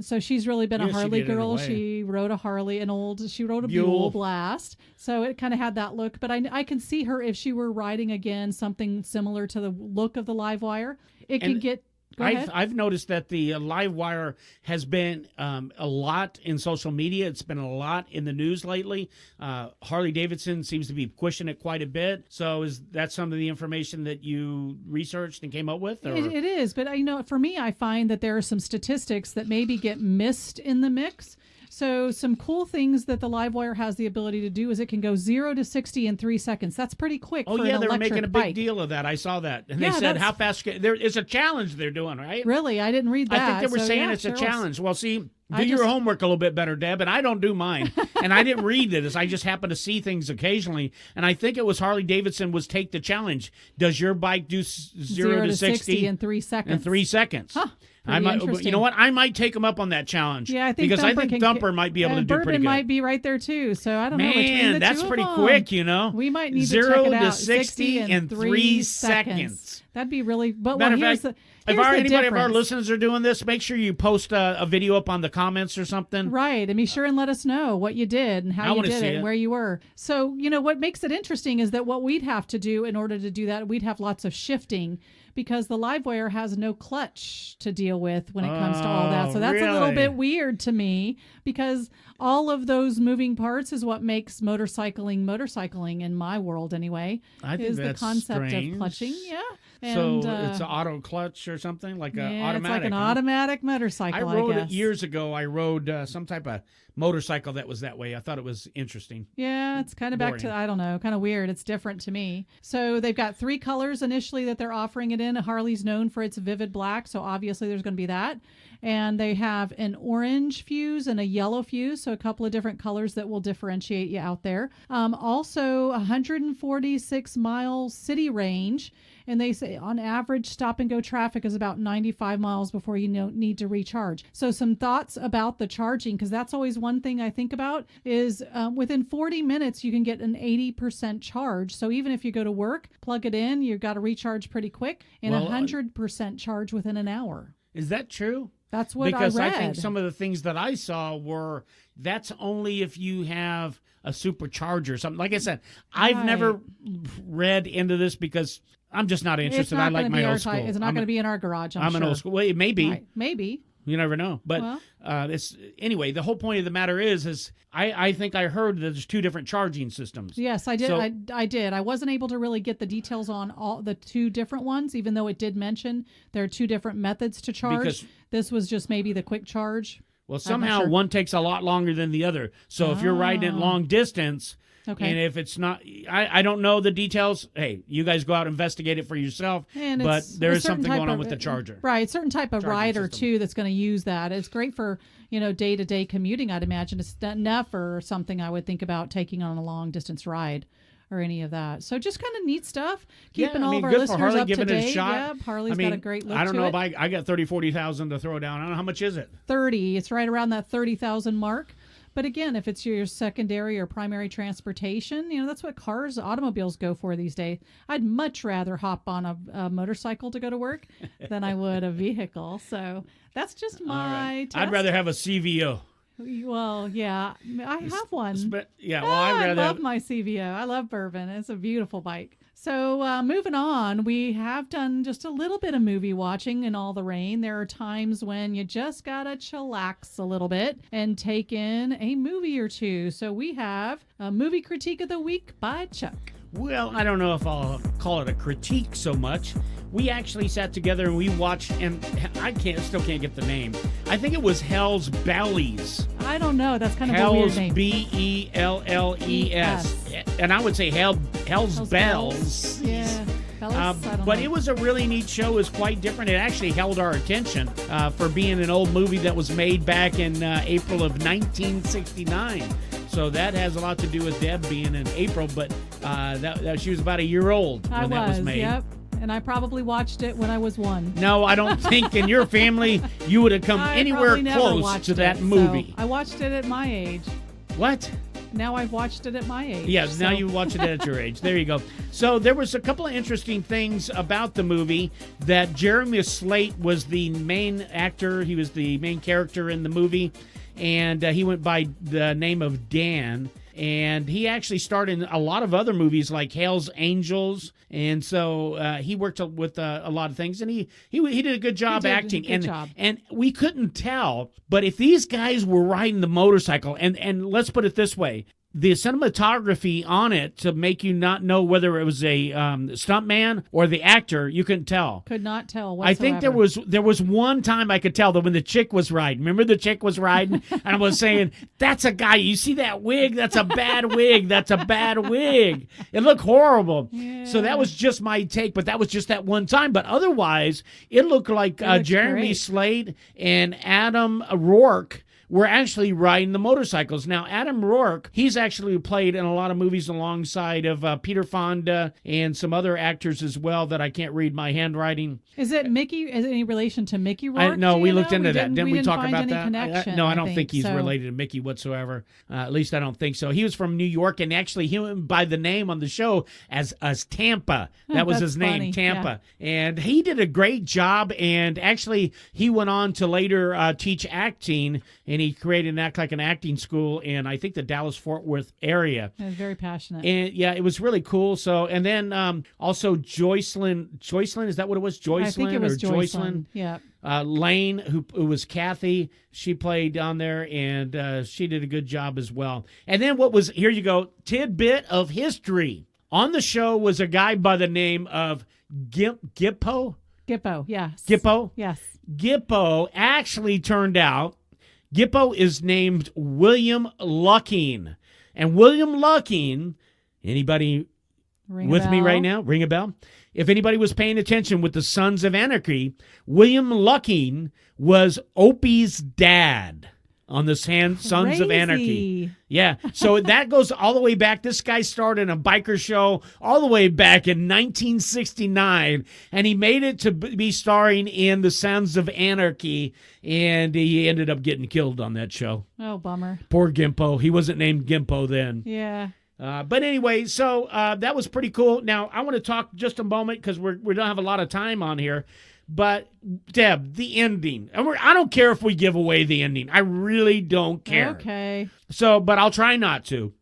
so she's really been a Harley girl. She rode a Harley, she rode a Buell Blast, so it kind of had that look. But I can see her if she were riding again something similar to the look of the Livewire. It can get. I've noticed that the Livewire has been a lot in social media. It's been a lot in the news lately. Harley Davidson seems to be pushing it quite a bit. So is that some of the information that you researched and came up with? Or? It is, but for me, I find that there are some statistics that maybe get missed in the mix. So some cool things that the Livewire has the ability to do is it can go 0 to 60 in 3 seconds. That's pretty quick for an electric bike. Oh, yeah, they're making a big deal of that. I saw that. And they said, how fast it's a challenge they're doing, right? Really? I didn't read that. I think they were saying it's a challenge. Well, see, your homework a little bit better, Deb, and I don't do mine. And I didn't read this. I just happen to see things occasionally. And I think it was Harley Davidson was take the challenge. Does your bike do 0 to 60 in 3 seconds? In 3 seconds. Huh. I might, interesting. you know what? I might take him up on that challenge. Yeah, I think because Thumper I think Thumper might be able to do Bourbon pretty good. might be right there too. So I don't know. Between Man, the that's two pretty of them, quick, you know. We might need to 0 check it to out. 60 in 3 seconds. That'd be really. But Matter well, of here's the. fact, Here's if the anybody of our difference. listeners are doing this, make sure you post a video up on the comments or something. Right, and be sure and let us know what you did and I how you wanna did see it it. and where you were. So, what makes it interesting is that what we'd have to do in order to do that, we'd have lots of shifting because the live wire has no clutch to deal with when it comes to all that. So that's a little really? bit weird to me because all of those moving parts is what makes motorcycling in my world anyway. I think is that's the concept strange. of clutching. Yeah. So And, it's an auto clutch or something like an yeah, automatic. it's like an huh? automatic motorcycle. I rode it guess. years ago. I rode some type of motorcycle that was that way. I thought it was interesting. Yeah, it's kind of back to, Boring. I don't know, kind of weird. It's different to me. So they've got 3 colors initially that they're offering it in. Harley's known for its vivid black, so obviously there's going to be that. And they have an orange fuse and a yellow fuse, so a couple of different colors that will differentiate you out there. Also, 146-mile city range. And they say on average, stop and go traffic is about 95 miles before you need to recharge. So some thoughts about the charging, because that's always one thing I think about is within 40 minutes, you can get an 80% charge. So even if you go to work, plug it in, you've got to recharge pretty quick and 100% charge within an hour. Is that true? That's what Because I read. I think some of the things that I saw were that's only if you have a supercharger or something. Like I said, I've never read into this because I'm just not interested. I like my old school. It's not going to be in our garage. I'm an sure. old school. Well, it may be. Right. Maybe. You never know. But it's anyway. The whole point of the matter is I think I heard that there's 2 different charging systems. Yes, I did. So- I did. I wasn't able to really get the details on all the 2 different ones, even though it did mention there are 2 different methods to charge. Because- this was just maybe the quick charge. Well, I'm somehow not sure. one takes a lot longer than the other. So if you're riding it long distance, Okay. and if it's not, I don't know the details. Hey, you guys go out and investigate it for yourself. And But it's there a is certain something type going on of- with the charger. Right, certain type of Charging rider system. too that's going to use that. It's great for day-to-day commuting. I'd imagine it's enough or something I would think about taking on a long distance ride or any of that. So just kind of neat stuff. Keeping all of our good for listeners Harley up to giving it a date. shot. Yep, Harley's got a great look I don't to know it. if I got 40,000 to throw down. I don't know how much is it. 30. It's right around that 30,000 mark. But again, if it's your secondary or primary transportation, that's what automobiles go for these days. I'd much rather hop on a motorcycle to go to work than I would a vehicle. So that's just my test. I'd rather have a CVO. Well, yeah, I have one. But yeah, I love my CVO. I love bourbon. It's a beautiful bike. So moving on, we have done just a little bit of movie watching in all the rain. There are times when you just gotta chillax a little bit and take in a movie or two. So we have a movie critique of the week by Chuck. Well, I don't know if I'll call it a critique so much. We actually sat together and we watched, and I still can't get the name. I think it was Hell's Bellies. I don't know. That's kind of a weird Hell's name. Belles. And I would say Hell's Bells. Yeah. Bells, I don't But know. it was a really neat show. It was quite different. It actually held our attention for being an old movie that was made back in April of 1969. So that has a lot to do with Deb being in April, but that she was about a year old when that was made. Yep. And I probably watched it when I was 1. No, I don't think in your family you would have come I anywhere probably never close watched to that it, movie. So I watched it at my age. What? Now I've watched it at my age. Yes, now so- you watch it at your age. There you go. So there was a couple of interesting things about the movie that Jeremy Slate was the main actor. He was the main character in the movie, and he went by the name of Dan. And he actually starred in a lot of other movies like Hell's Angels. And so he worked with a lot of things. And he did a good job acting. Good job. And we couldn't tell. But if these guys were riding the motorcycle, and let's put it this way, the cinematography on it to make you not know whether it was a stuntman or the actor, you couldn't tell. Could not tell I think there was one time I could tell that when the chick was riding. Remember the chick was riding? And I was saying, that's a guy. You see that wig? That's a bad wig. That's a bad wig. It looked horrible. Yeah. So that was just my take, but that was just that one time. But otherwise, it looked like It looked Jeremy great. Slate and Adam Rourke were actually riding the motorcycles. Now, Adam Rourke, he's actually played in a lot of movies alongside of Peter Fonda and some other actors as well that I can't read my handwriting. Is it Mickey? Is it any relation to Mickey Rourke? No, we looked into we that. Didn't we talk find about any that? Connection, No, I don't think he's so. related to Mickey whatsoever. At least I don't think so. He was from New York, and actually he went by the name on the show as Tampa. That was his name, funny. Tampa. Yeah. And he did a great job, and actually he went on to later teach acting, and he created an acting school in, I think, the Dallas-Fort Worth area. He was very passionate. And yeah, it was really cool. So, and then also Joycelyn, is that what it was? Joycelyn? I think it was Joycelyn? Yeah. Lane, who was Kathy, she played down there, and she did a good job as well. And then here you go, tidbit of history. On the show was a guy by the name of Gippo? Gippo, yes. Gippo? Yes. Gippo actually turned out, Gippo is named William Lucking. And William Lucking, anybody with me right now? Ring a bell? If anybody was paying attention with the Sons of Anarchy, William Lucking was Opie's dad on the Sons of Anarchy. Yeah, so that goes all the way back. This guy started a biker show all the way back in 1969, and he made it to be starring in the Sons of Anarchy, and he ended up getting killed on that show. Oh, bummer. Poor Gimpo. He wasn't named Gimpo then. Yeah. But anyway, so that was pretty cool. Now, I want to talk just a moment because we don't have a lot of time on here. But, Deb, the ending. And I don't care if we give away the ending. I really don't care. Okay. So, but I'll try not to.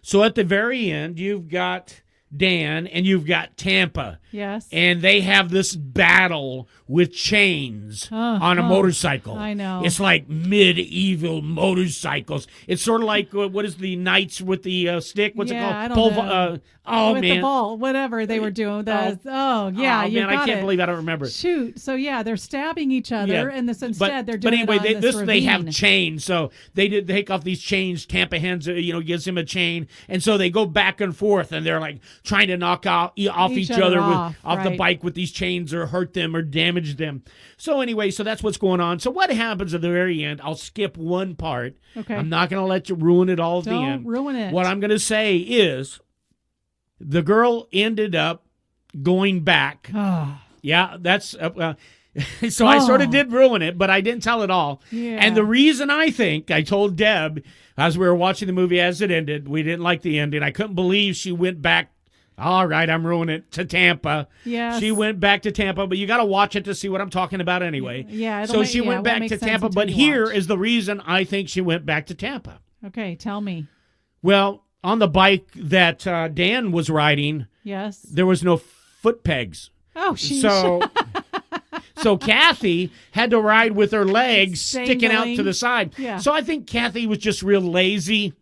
So at the very end, you've got Dan and you've got Tampa. Yes. And they have this battle with chains on a motorcycle. I know. It's like medieval motorcycles. It's sort of like, what is the knights with the stick? What's it called? I don't know. With the ball, whatever they were doing. You got I can't believe I don't remember. Shoot. So, yeah, they're stabbing each other, and instead they're doing But anyway, this they have chains. So they take off these chains. Tampa hands, gives him a chain. And so they go back and forth, and they're like trying to knock off each other off the bike with these chains or hurt them or damage them. So anyway, so that's what's going on. So what happens at the very end, I'll skip one part. Okay. I'm not going to let you ruin it all at the end. Don't ruin it. What I'm going to say is the girl ended up going back. Yeah, that's... so I sort of did ruin it, but I didn't tell it all. Yeah. And the reason I told Deb, as we were watching the movie as it ended, we didn't like the ending. I couldn't believe she went back. All right, I'm ruining it, to Tampa. Yes. She went back to Tampa, but you got to watch it to see what I'm talking about anyway. Yeah. So she went back to Tampa, but here is the reason I think she went back to Tampa. Okay, tell me. Well, on the bike that Dan was riding, yes, there was no foot pegs. Oh, sheesh. So Kathy had to ride with her legs sticking out to the side. Yeah. So I think Kathy was just real lazy.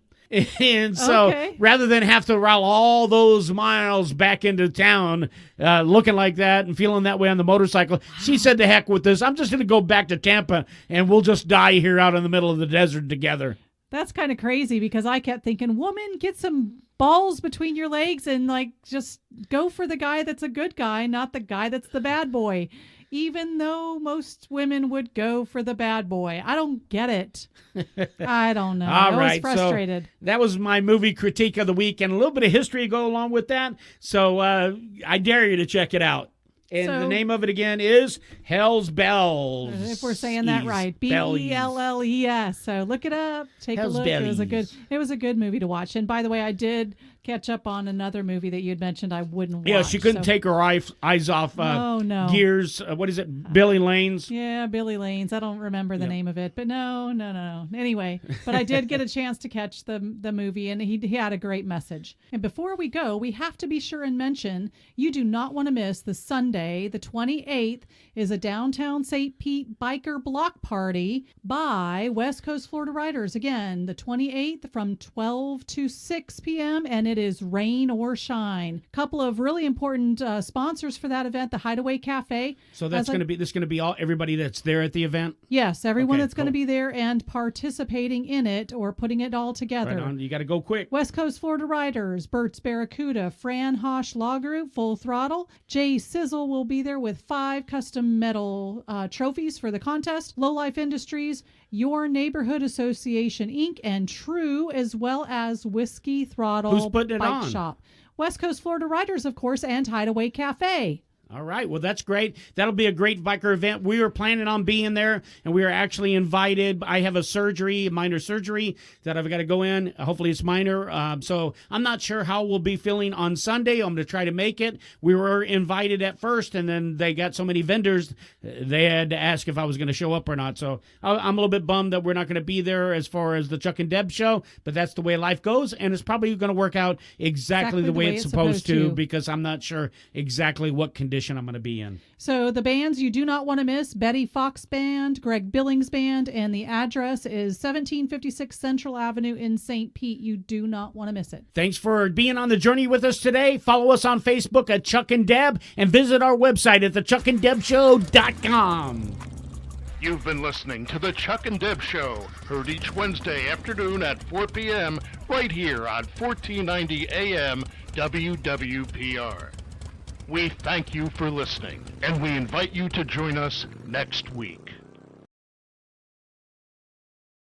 And so rather than have to ride all those miles back into town looking like that and feeling that way on the motorcycle, she said, to heck with this. I'm just going to go back to Tampa and we'll just die here out in the middle of the desert together. That's kind of crazy because I kept thinking, woman, get some balls between your legs and just go for the guy that's a good guy, not the guy that's the bad boy. Even though most women would go for the bad boy. I don't get it. I don't know. All right, I was frustrated. So that was my movie critique of the week and a little bit of history to go along with that. So I dare you to check it out. And the name of it again is Hell's Bells. If we're saying that right. Belles. So look it up. Take Hell's a look. Bellies. It was a good movie to watch. And by the way, I did catch up on another movie that you had mentioned I wouldn't watch. Yeah, she couldn't take her eyes off Gears. What is it? Billy Lanes? Yeah, Billy Lanes. I don't remember the name of it. But no. Anyway, but I did get a chance to catch the movie, and he had a great message. And before we go, we have to be sure and mention you do not want to miss the Sunday, the 28th, is a downtown St. Pete biker block party by West Coast Florida Riders. Again, the 28th from 12 to 6 p.m., and it is rain or shine. Couple of really important sponsors for that event: the Hideaway Cafe. So that's going to be all everybody that's there at the event. Yes, everyone that's going to be there and participating in it or putting it all together. Right on. You got to go quick. West Coast Florida Riders, Bert's Barracuda, Fran Hosh Law Group, Full Throttle. Jay Sizzle will be there with 5 custom medal trophies for the contest. Low Life Industries, Your Neighborhood Association Inc., and True, as well as Whiskey Throttle. Who's putting it Bike on? Shop. West Coast Florida Riders, of course, and Hideaway Cafe. All right. Well, that's great. That'll be a great biker event. We were planning on being there, and we are actually invited. I have a minor surgery that I've got to go in. Hopefully it's minor. So I'm not sure how we'll be feeling on Sunday. I'm going to try to make it. We were invited at first, and then they got so many vendors, they had to ask if I was going to show up or not. So I'm a little bit bummed that we're not going to be there as far as the Chuck-n-Deb show, but that's the way life goes, and it's probably going to work out exactly the way it's supposed to, because I'm not sure exactly what condition I'm going to be in. So the bands you do not want to miss: Betty Fox Band, Greg Billings Band, and the address is 1756 Central Avenue in St. Pete. You do not want to miss it. Thanks for being on the journey with us today. Follow us on Facebook at Chuck-n-Deb and visit our website at thechuckandebshow.com. You've been listening to The Chuck-n-Deb Show, heard each Wednesday afternoon at 4 p.m. right here on 1490 AM WWPR. We thank you for listening, and we invite you to join us next week.